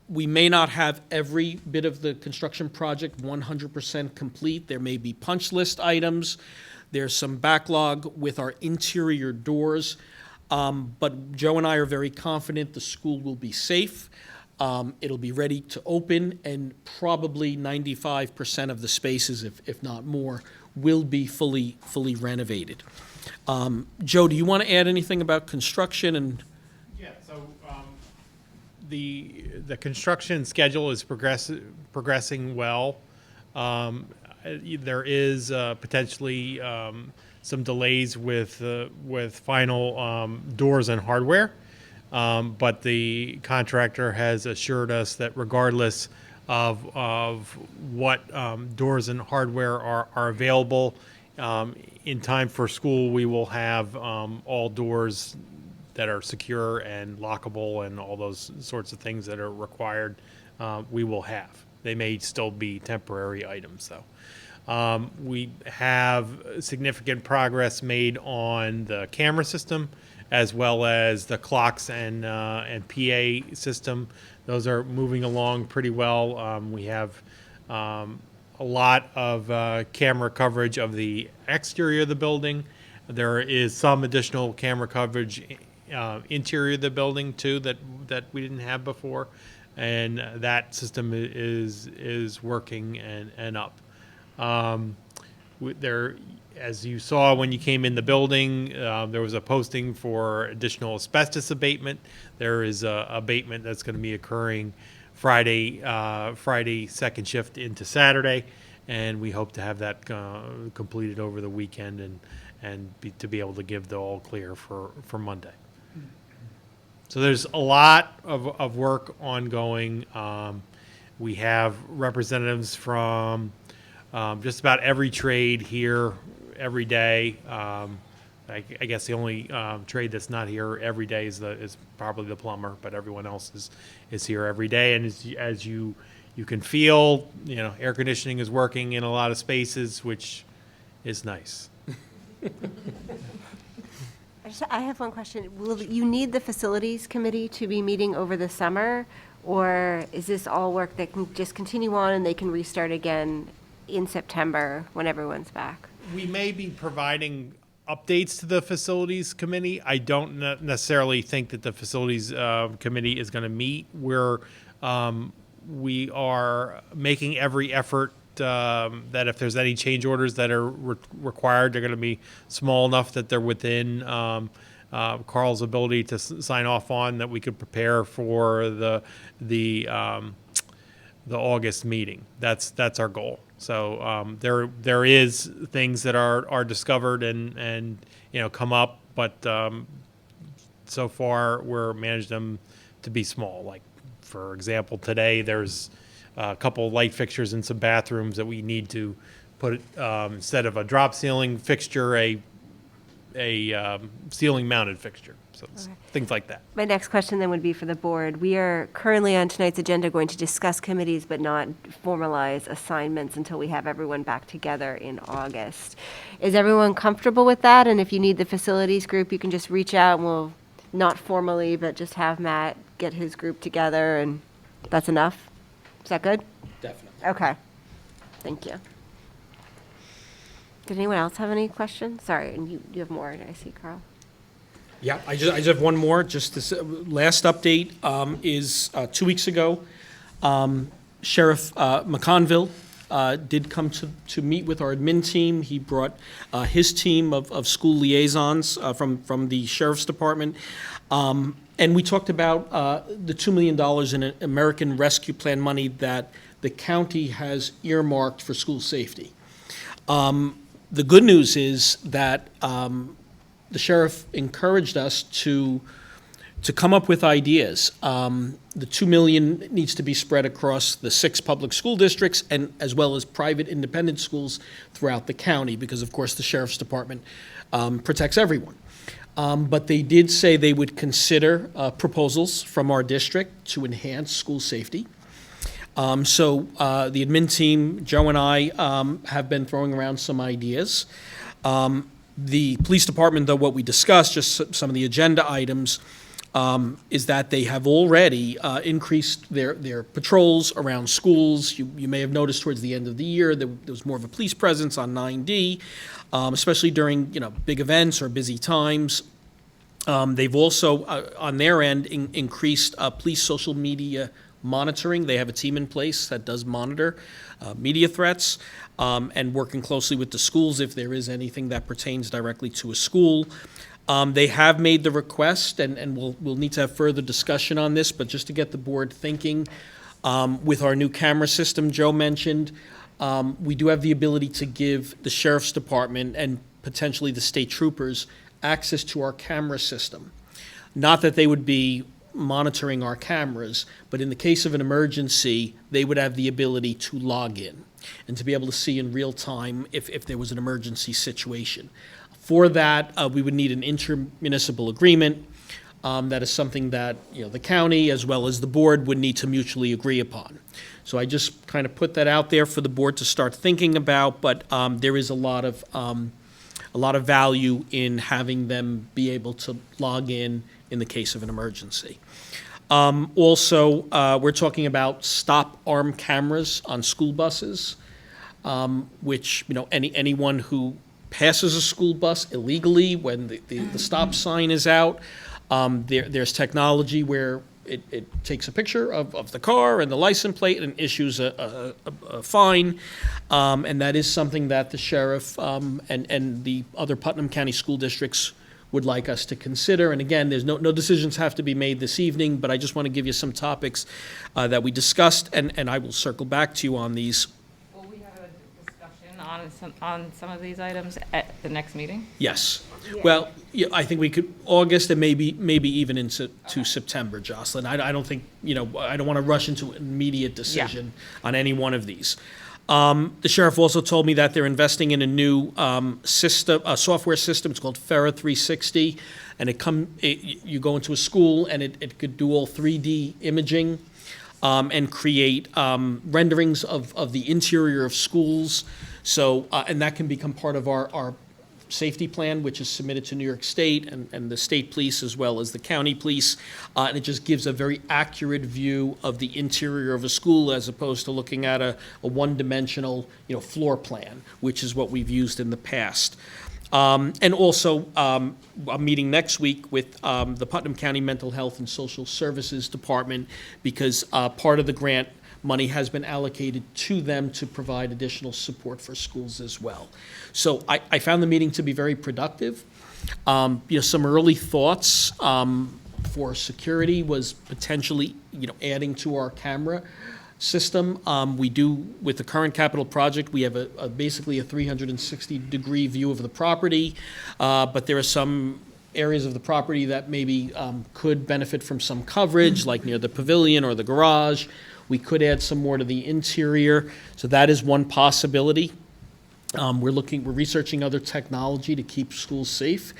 We may not have every bit of the construction project 100% complete. There may be punch list items. There's some backlog with our interior doors. But Joe and I are very confident the school will be safe. It'll be ready to open, and probably 95% of the spaces, if not more, will be fully renovated. Joe, do you want to add anything about construction and? Yeah. So the construction schedule is progressing well. There is potentially some delays with final doors and hardware. But the contractor has assured us that regardless of what doors and hardware are available, in time for school, we will have all doors that are secure and lockable and all those sorts of things that are required, we will have. They may still be temporary items, though. We have significant progress made on the camera system, as well as the clocks and PA system. Those are moving along pretty well. We have a lot of camera coverage of the exterior of the building. There is some additional camera coverage interior of the building too that we didn't have before, and that system is working and up. There, as you saw when you came in the building, there was a posting for additional asbestos abatement. There is a abatement that's going to be occurring Friday second shift into Saturday, and we hope to have that completed over the weekend and to be able to give the all clear for Monday. So there's a lot of work ongoing. We have representatives from just about every trade here every day. I guess the only trade that's not here every day is probably the plumber, but everyone else is here every day. And as you can feel, air conditioning is working in a lot of spaces, which is nice. I have one question. Will you need the facilities committee to be meeting over the summer? Or is this all work that can just continue on and they can restart again in September when everyone's back? We may be providing updates to the facilities committee. I don't necessarily think that the facilities committee is going to meet. We are making every effort that if there's any change orders that are required, they're going to be small enough that they're within Carl's ability to sign off on, that we could prepare for the August meeting. That's our goal. So there is things that are discovered and come up, but so far we're managed them to be small. Like, for example, today there's a couple light fixtures in some bathrooms that we need to put instead of a drop ceiling fixture, a ceiling mounted fixture. So it's things like that. My next question then would be for the board. We are currently on tonight's agenda going to discuss committees but not formalize assignments until we have everyone back together in August. Is everyone comfortable with that? And if you need the facilities group, you can just reach out and we'll, not formally, but just have Matt get his group together and that's enough? Is that good? Definitely. Okay. Thank you. Did anyone else have any questions? Sorry, and you have more, I see, Carl. Yeah, I just have one more. Just this last update is 2 weeks ago, Sheriff McConville did come to meet with our admin team. He brought his team of school liaisons from the Sheriff's Department. And we talked about the $2 million in American Rescue Plan money that the county has earmarked for school safety. The good news is that the sheriff encouraged us to come up with ideas. The $2 million needs to be spread across the 6 public school districts and as well as private independent schools throughout the county, because of course the Sheriff's Department protects everyone. But they did say they would consider proposals from our district to enhance school safety. So the admin team, Joe and I, have been throwing around some ideas. The police department, though, what we discussed, just some of the agenda items, is that they have already increased their patrols around schools. You may have noticed towards the end of the year there was more of a police presence on 9D, especially during big events or busy times. They've also, on their end, increased police social media monitoring. They have a team in place that does monitor media threats and working closely with the schools if there is anything that pertains directly to a school. They have made the request, and we'll need to have further discussion on this, but just to get the board thinking, with our new camera system Joe mentioned, we do have the ability to give the Sheriff's Department and potentially the state troopers access to our camera system. Not that they would be monitoring our cameras, but in the case of an emergency, they would have the ability to log in and to be able to see in real time if there was an emergency situation. For that, we would need an intermunicipal agreement. That is something that the county as well as the board would need to mutually agree upon. So I just kind of put that out there for the board to start thinking about, but there is a lot of value in having them be able to log in the case of an emergency. Also, we're talking about stop arm cameras on school buses, which anyone who passes a school bus illegally when the stop sign is out, there's technology where it takes a picture of the car and the license plate and issues a fine, and that is something that the sheriff and the other Putnam County school districts would like us to consider. And again, there's no decisions have to be made this evening, but I just want to give you some topics that we discussed, and I will circle back to you on these. Will we have a discussion on some of these items at the next meeting? Yes. Well, yeah, I think we could, August and maybe even into September, Jocelyn. I don't think, I don't want to rush into an immediate decision on any one of these. The sheriff also told me that they're investing in a new software system. It's called Ferra 360, and you go into a school and it could do all 3D imaging and create renderings of the interior of schools. So and that can become part of our safety plan, which is submitted to New York State and the state police as well as the county police. And it just gives a very accurate view of the interior of a school as opposed to looking at a one-dimensional, floor plan, which is what we've used in the past. And also, I'm meeting next week with the Putnam County Mental Health and Social Services Department because part of the grant money has been allocated to them to provide additional support for schools as well. So I found the meeting to be very productive. Some early thoughts for security was potentially, adding to our camera system. We do, with the current capital project, we have basically a 360-degree view of the property, but there are some areas of the property that maybe could benefit from some coverage, like near the pavilion or the garage. We could add some more to the interior, so that is one possibility. We're researching other technology to keep schools safe,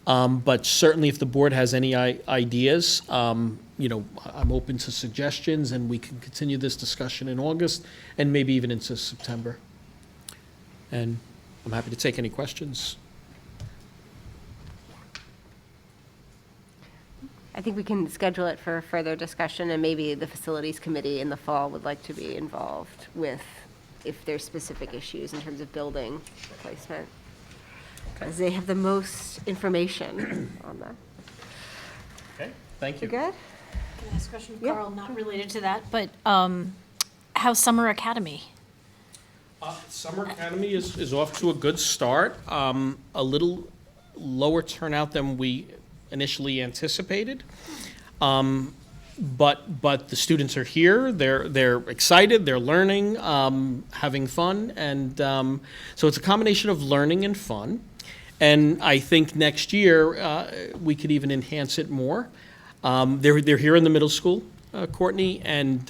but certainly if the board has any ideas, I'm open to suggestions, and we can continue this discussion in August and maybe even into September. And I'm happy to take any questions. I think we can schedule it for further discussion, and maybe the facilities committee in the fall would like to be involved with if there's specific issues in terms of building replacement, because they have the most information on that. Okay, thank You you. good? Can I ask a question, Yeah, Carl, not related to that, but how's Summer Academy? Summer Academy is off to a good start. A little lower turnout than we initially anticipated. But the students are here, they're excited, they're learning, having fun, and so it's a combination of learning and fun. And I think next year, we could even enhance it more. They're here in the middle school, Courtney, and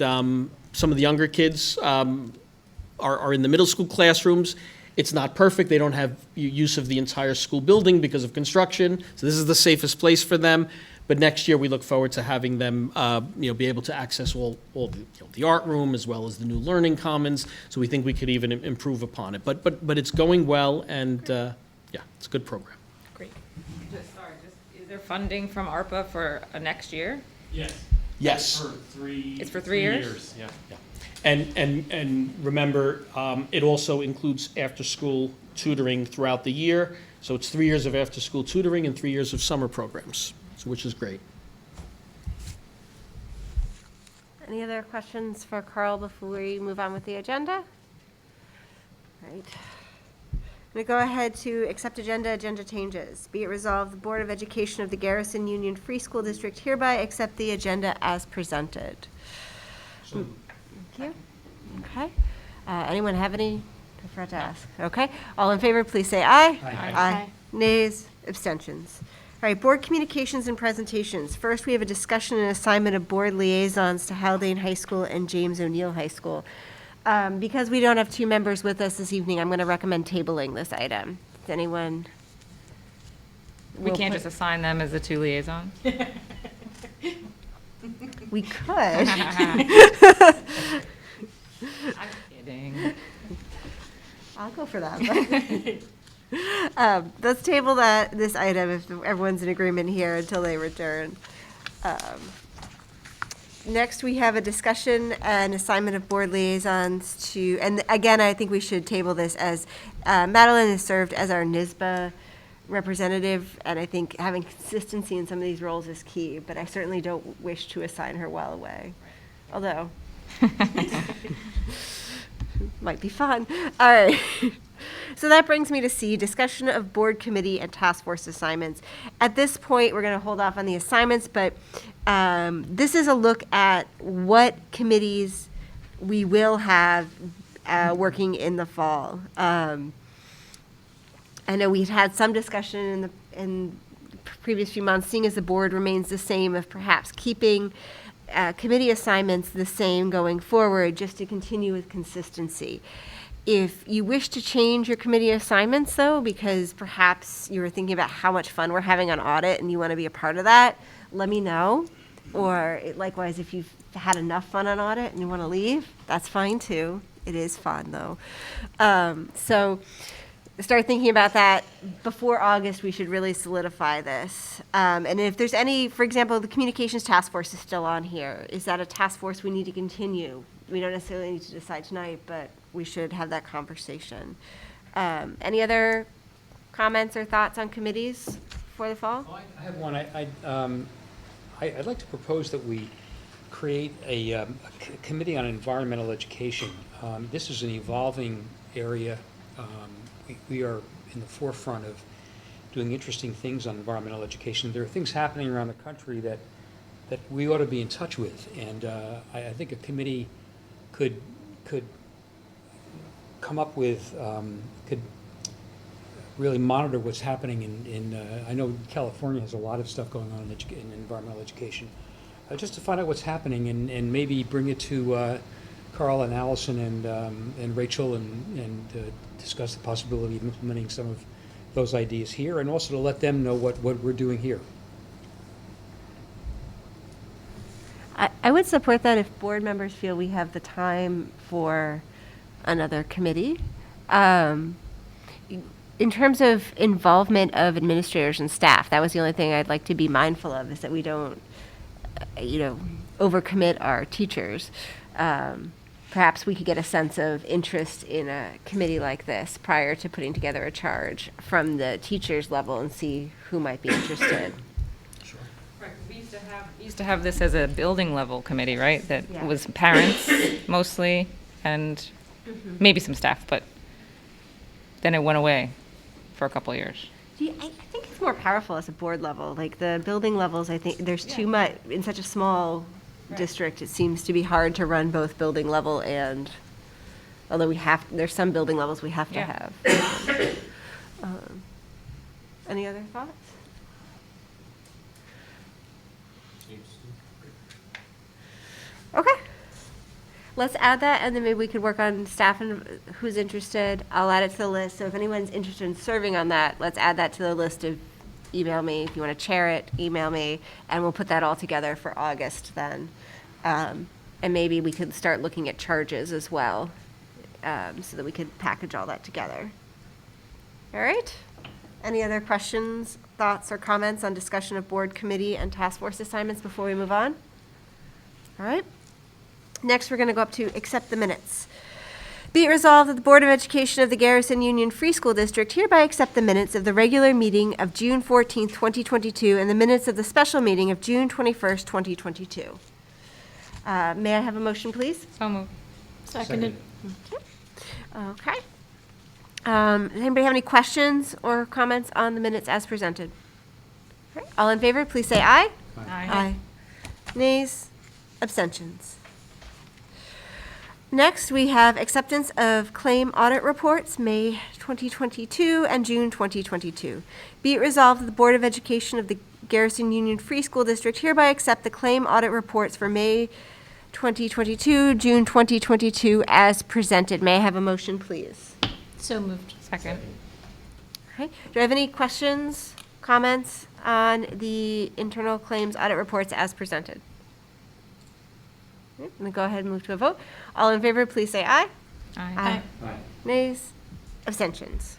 some of the younger kids are in the middle school classrooms. It's not perfect. They don't have use of the entire school building because of construction, so this is the safest place for them. But next year, we look forward to having them, be able to access all the art room as well as the new learning commons. So we think we could even improve upon it. But it's going well, and it's a good program. Great. Is there funding from ARPA for next year? Yes. Yes. It's for 3 years? Yeah. And remember, it also includes after-school tutoring throughout the year. So it's 3 years of after-school tutoring and 3 years of summer programs, which is great. Any other questions for Carl before we move on with the agenda? Right. I'm going to go ahead to accept agenda changes. Be it resolved, the Board of Education of the Garrison Union Free School District hereby accept the agenda as presented. Thank you. Okay. Anyone have any? I forgot to ask. Okay. All in favor, please say aye. Aye. Nays, abstentions. All right, board communications and presentations. First, we have a discussion and assignment of board liaisons to Haldane High School and James O'Neill High School. Because we don't have two members with us this evening, I'm going to recommend tabling this item. Does anyone? We can't just assign them as the two liaisons? We could. I'm kidding. I'll go for that. Let's table this item if everyone's in agreement here until they return. Next, we have a discussion and assignment of board liaisons to, and again, I think we should table this as Madeline has served as our NYSBA representative, and I think having consistency in some of these roles is key, but I certainly don't wish to assign her while away, although might be fun. All right. So that brings me to C, discussion of board committee and task force assignments. At this point, we're going to hold off on the assignments, but this is a look at what committees we will have working in the fall. I know we've had some discussion in the previous few months, seeing as the board remains the same, of perhaps keeping committee assignments the same going forward, just to continue with consistency. If you wish to change your committee assignments, though, because perhaps you were thinking about how much fun we're having on audit and you want to be a part of that, let me know. Or likewise, if you've had enough fun on audit and you want to leave, that's fine too. It is fun, though. So start thinking about that before August. We should really solidify this. And if there's any, for example, the communications task force is still on here. Is that a task force we need to continue? We don't necessarily need to decide tonight, but we should have that conversation. Any other comments or thoughts on committees for the fall? Oh, I have one. I'd like to propose that we create a committee on environmental education. This is an evolving area. We are in the forefront of doing interesting things on environmental education. There are things happening around the country that we ought to be in touch with, and I think a committee could come up with, could really monitor what's happening in I know California has a lot of stuff going on in environmental education. Just to find out what's happening and maybe bring it to Carl and Allison and Rachel and discuss the possibility of implementing some of those ideas here, and also to let them know what we're doing here. I would support that if board members feel we have the time for another committee. In terms of involvement of administrators and staff, that was the only thing I'd like to be mindful of, is that we don't, overcommit our teachers. Perhaps we could get a sense of interest in a committee like this prior to putting together a charge from the teachers level and see who might be interested. Right, we used to have this as a building level committee, right? That Yeah. was parents mostly and maybe some staff, but then it went away for a couple of years. I think it's more powerful as a board level. Like the building levels, I think there's too much, in such a small district, it seems to be hard to run both building level and, although there's some building levels we have to Yeah. have. Any other thoughts? Okay. Let's add that, and then maybe we could work on staff and who's interested. I'll add it to the list. So if anyone's interested in serving on that, let's add that to the list of email me. If you want to chair it, email me, and we'll put that all together for August then. And maybe we could start looking at charges as well, so that we could package all that together. All right? Any other questions, thoughts, or comments on discussion of board, committee, and task force assignments before we move on? All right. Next, we're going to go up to accept the minutes. Be it resolved that the Board of Education of the Garrison Union Free School District hereby accept the minutes of the regular meeting of June 14th, 2022, and the minutes of the special meeting of June 21st, 2022. May I have a motion, please? So moved. Seconded. Okay. Does anybody have any questions or comments on the minutes as presented? All right. All in favor, please say aye. Aye. Nays? Abstentions? Next, we have acceptance of claim audit reports, May 2022 and June 2022. Be it resolved that the Board of Education of the Garrison Union Free School District hereby accept the claim audit reports for May 2022, June 2022 as presented. May I have a motion, please? So moved. Second. Okay. Do I have any questions, comments on the internal claims audit reports as presented? I'm going to go ahead and move to a vote. All in favor, please say aye. Aye. Nays? Abstentions?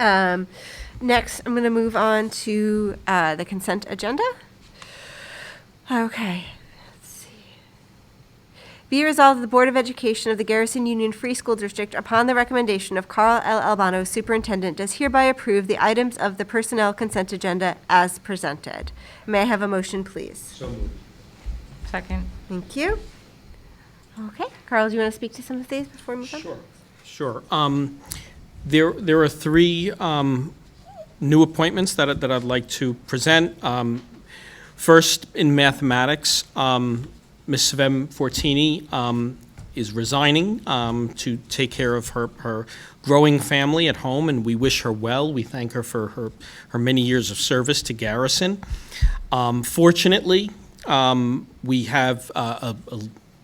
Next, I'm going to move on to the consent agenda. Okay. Let's see. Be it resolved that the Board of Education of the Garrison Union Free School District, upon the recommendation of Carl L. Albano, Superintendent, does hereby approve the items of the personnel consent agenda as presented. May I have a motion, please? So moved. Second. Thank you. Okay. Carl, do you want to speak to some of these before we move on? Sure. There are three new appointments that I'd like to present. First, in mathematics, Ms. Svem Fortini is resigning to take care of her growing family at home, and we wish her well. We thank her for her many years of service to Garrison. Fortunately, we have a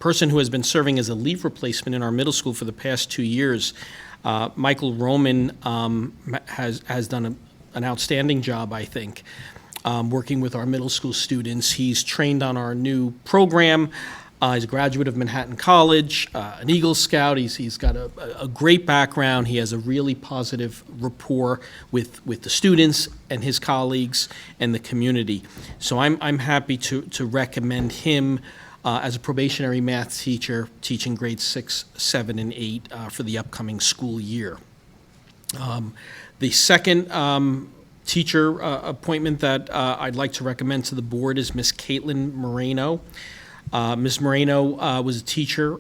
person who has been serving as a leave replacement in our middle school for the past 2 years. Michael Roman has done an outstanding job, I think, working with our middle school students. He's trained on our new program. He's a graduate of Manhattan College, an Eagle Scout. He's got a great background. He has a really positive rapport with the students and his colleagues and the community. So I'm happy to recommend him as a probationary math teacher, teaching grades 6, 7, and 8 for the upcoming school year. The second teacher appointment that I'd like to recommend to the board is Miss Caitlin Moreno. Ms. Moreno was a teacher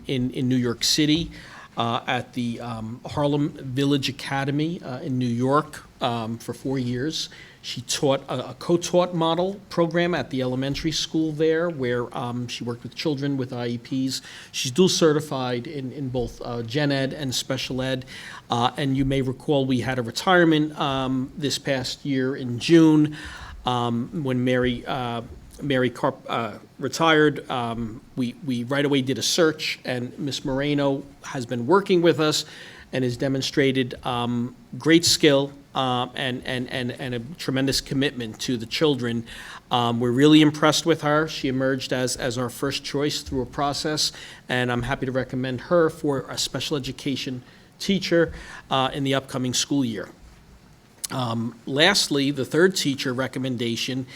in New York City at the Harlem Village Academy in New York for 4 years. She taught a co-taught model program at the elementary school there, where she worked with children with IEPs. She's dual certified in both gen ed and special ed. And you may recall we had a retirement this past year in June when Mary Karp retired. We right away did a search, and Ms. Moreno has been working with us and has demonstrated great skill and a tremendous commitment to the children. We're really impressed with her. She emerged as our first choice through a process, and I'm happy to recommend her for a special education teacher in the upcoming school year. Lastly, the third teacher recommendation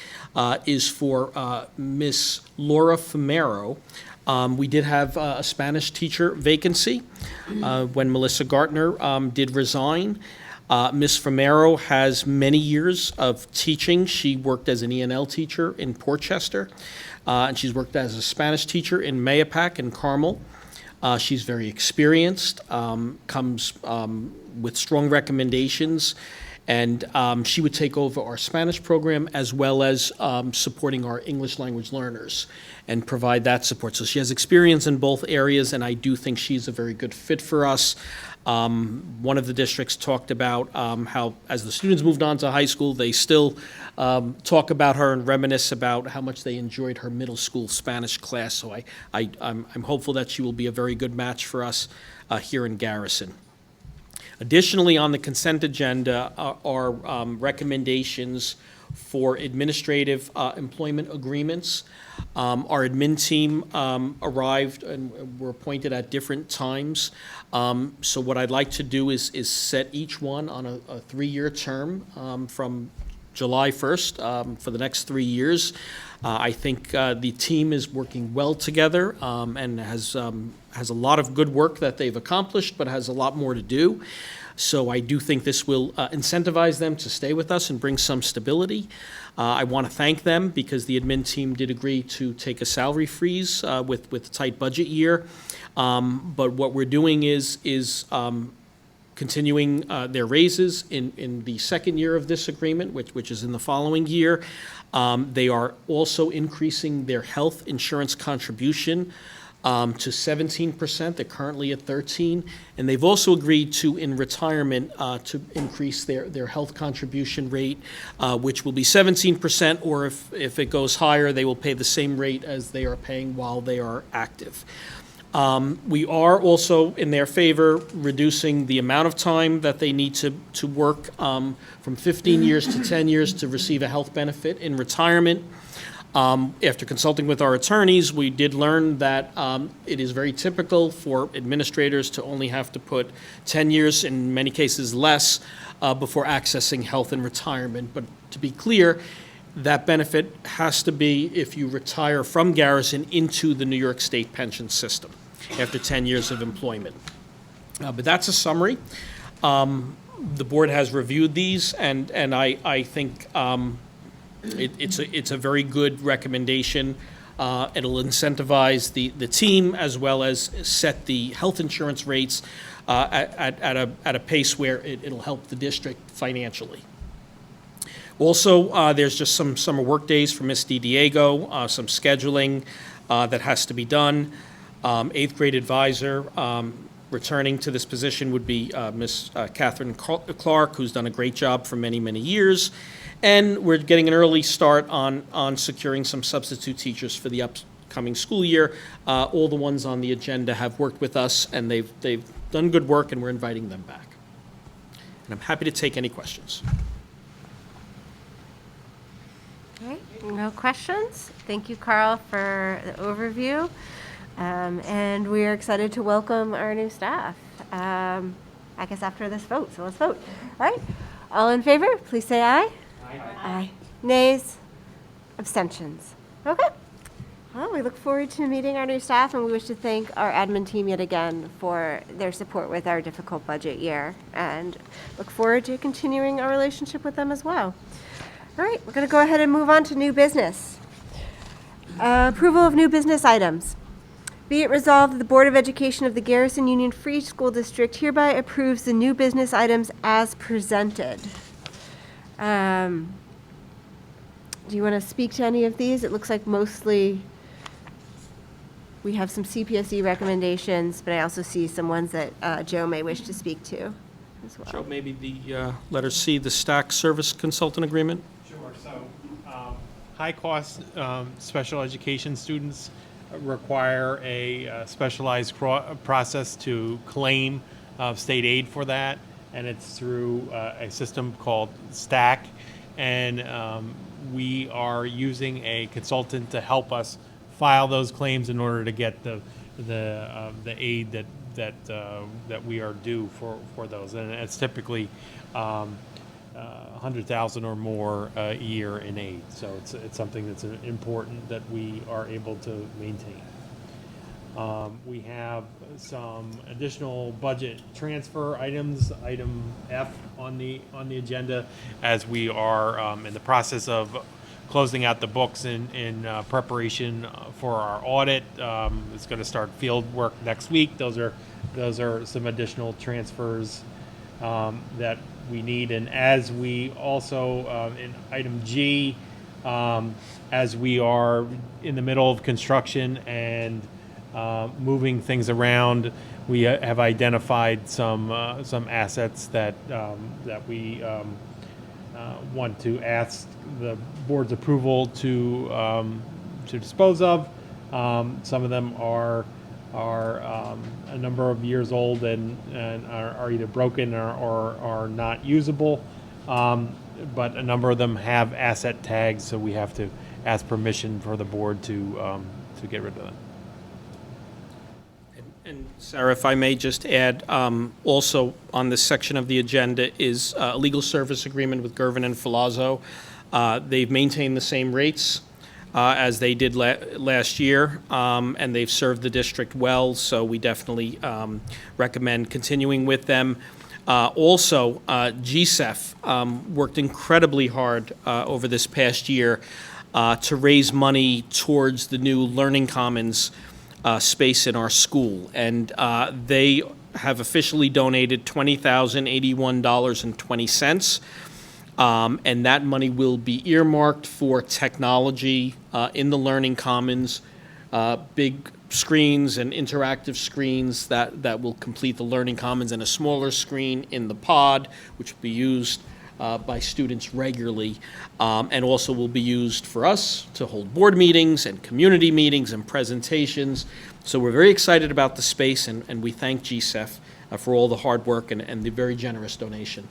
is for Miss Laura Fumero. We did have a Spanish teacher vacancy when Melissa Gartner did resign. Ms. Fumero has many years of teaching. She worked as an E&L teacher in Portchester, and she's worked as a Spanish teacher in Mayapack and Carmel. She's very experienced, comes with strong recommendations, and she would take over our Spanish program as well as supporting our English language learners and provide that support. So she has experience in both areas, and I do think she's a very good fit for us. One of the districts talked about how, as the students moved on to high school, they still talk about her and reminisce about how much they enjoyed her middle school Spanish class. So I'm hopeful that she will be a very good match for us here in Garrison. Additionally, on the consent agenda are recommendations for administrative employment agreements. Our admin team arrived and were appointed at different times. So what I'd like to do is set each one on a 3-year term from July 1st for the next 3 years. I think the team is working well together and has a lot of good work that they've accomplished, but has a lot more to do. So I do think this will incentivize them to stay with us and bring some stability. I want to thank them because the admin team did agree to take a salary freeze with a tight budget year. But what we're doing is continuing their raises in the second year of this agreement, which is in the following year. They are also increasing their health insurance contribution to 17%. They're currently at 13%. And they've also agreed to, in retirement, to increase their health contribution rate, which will be 17%, or if it goes higher, they will pay the same rate as they are paying while they are active. We are also, in their favor, reducing the amount of time that they need to work from 15 years to 10 years to receive a health benefit in retirement. After consulting with our attorneys, we did learn that it is very typical for administrators to only have to put 10 years, in many cases less, before accessing health in retirement. But to be clear, that benefit has to be if you retire from Garrison into the New York State pension system after 10 years of employment. But that's a summary. The board has reviewed these, and I think it's a very good recommendation. It'll incentivize the team as well as set the health insurance rates at a pace where it'll help the district financially. Also, there's just some summer work days for Ms. DiDiego, some scheduling that has to be done. 8th grade advisor returning to this position would be Ms. Catherine Clark, who's done a great job for many, many years. And we're getting an early start on securing some substitute teachers for the upcoming school year. All the ones on the agenda have worked with us, and they've done good work, and we're inviting them back. And I'm happy to take any questions. Okay, No questions? Thank you, Carl, for the overview. And we are excited to welcome our new staff. I guess after this vote, so let's vote. All right, all in favor, please say aye. Aye. Nays? Abstentions? Okay. Well, we look forward to meeting our new staff, and we wish to thank our admin team yet again for their support with our difficult budget year, and look forward to continuing our relationship with them as well. All right, we're going to go ahead and move on to new business. Approval of new business items. Be it resolved that the Board of Education of the Garrison Union Free School District hereby approves the new business items as presented. Do you want to speak to any of these? It looks like mostly we have some CPSE recommendations, but I also see some ones that Joe may wish to speak to as well. Joe, maybe the letter C, the stack service consultant agreement? Sure. So, high-cost special education students require a specialized process to claim state aid for that, and it's through a system called STACK, and we are using a consultant to help us file those claims in order to get the aid that we are due for those, and it's typically 100,000 or more a year in aid. So it's something that's important that we are able to maintain. We have some additional budget transfer items, item F on the agenda, as we are in the process of closing out the books in preparation for our audit. It's going to start field work next week. Those are some additional transfers that we need. And as we also, in item G, as we are in the middle of construction and moving things around, we have identified some assets that we want to ask the board's approval to dispose of. Some of them are a number of years old and are either broken or are not usable, but a number of them have asset tags, so we have to ask permission for the board to get rid of them. And Sarah, if I may just add, also on this section of the agenda is a legal service agreement with Gervin and Filazzo. They've maintained the same rates as they did last year, and they've served the district well, so we definitely recommend continuing with them. Also, GSEF worked incredibly hard over this past year to raise money towards the new Learning Commons space in our school, and they have officially donated $20,081.20, and that money will be earmarked for technology in the Learning Commons, big screens and interactive screens that will complete the Learning Commons, and a smaller screen in the pod, which will be used by students regularly, and also will be used for us to hold board meetings and community meetings and presentations. So we're very excited about the space, and we thank GSEF for all the hard work and the very generous donation.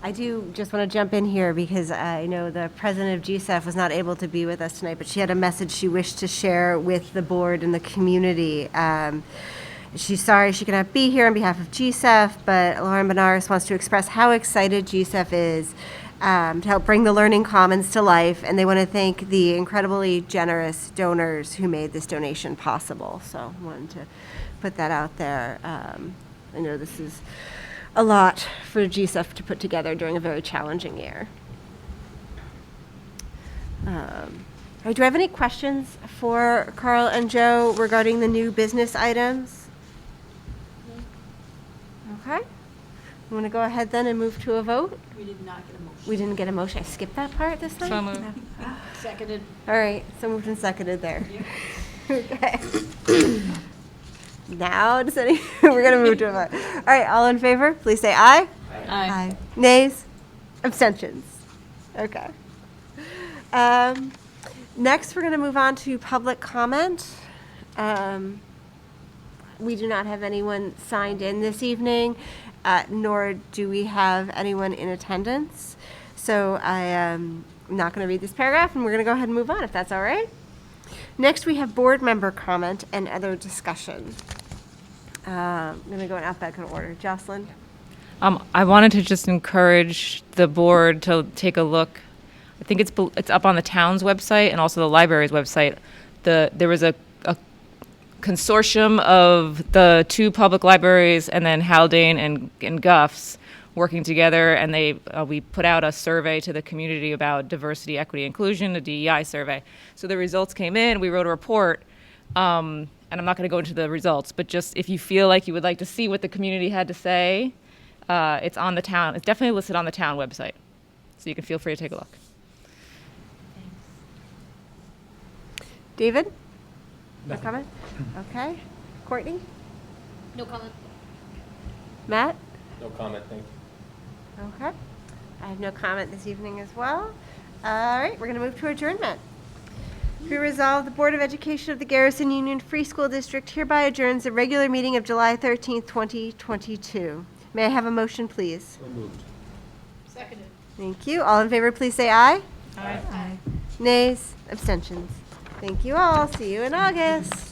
I do just want to jump in here because I know the president of GSEF was not able to be with us tonight, but she had a message she wished to share with the board and the community. She's sorry she cannot be here on behalf of GSEF, but Lauren Benares wants to express how excited GSEF is to help bring the Learning Commons to life, and they want to thank the incredibly generous donors who made this donation possible. So I wanted to put that out there. I know this is a lot for GSEF to put together during a very challenging year. All right, do I have any questions for Carl and Joe regarding the new business items? Okay. You want to go ahead then and move to a vote? We did not get a motion. We didn't get a motion. I skipped that part this time? So moved. No. Seconded. All right, so moved and seconded there. Okay. Now, we're going to move to a vote. All right, all in favor, please say aye. Aye. Nays? Abstentions? Okay. Next, we're going to move on to public comment. We do not have anyone signed in this evening, nor do we have anyone in attendance. So I I'm not going to read this paragraph, and we're going to go ahead and move on, if that's all right. Next, we have board member comment and other discussion. I'm going to go in alphabetical order. Jocelyn? I wanted to just encourage the board to take a look. I think it's up on the town's website and also the library's website. There was a consortium of the 2 public libraries and then Haldane and Guff's working together, and we put out a survey to the community about diversity, equity, inclusion, a DEI survey. So the results came in, we wrote a report, and I'm not going to go into the results, but just if you feel like you would like to see what the community had to say, it's on the town. It's definitely listed on the town website, so you can feel free to take a look. David? No comment? Okay. Courtney? No comment. Matt? No comment, thank you. Okay. I have no comment this evening as well. All right, we're going to move to adjournment. Be resolved, the Board of Education of the Garrison Union Free School District hereby adjourns the regular meeting of July 13th, 2022. May I have a motion, please? So moved. Seconded. Thank you. All in favor, please say aye. Aye. Nays, abstentions. Thank you all. See you in August.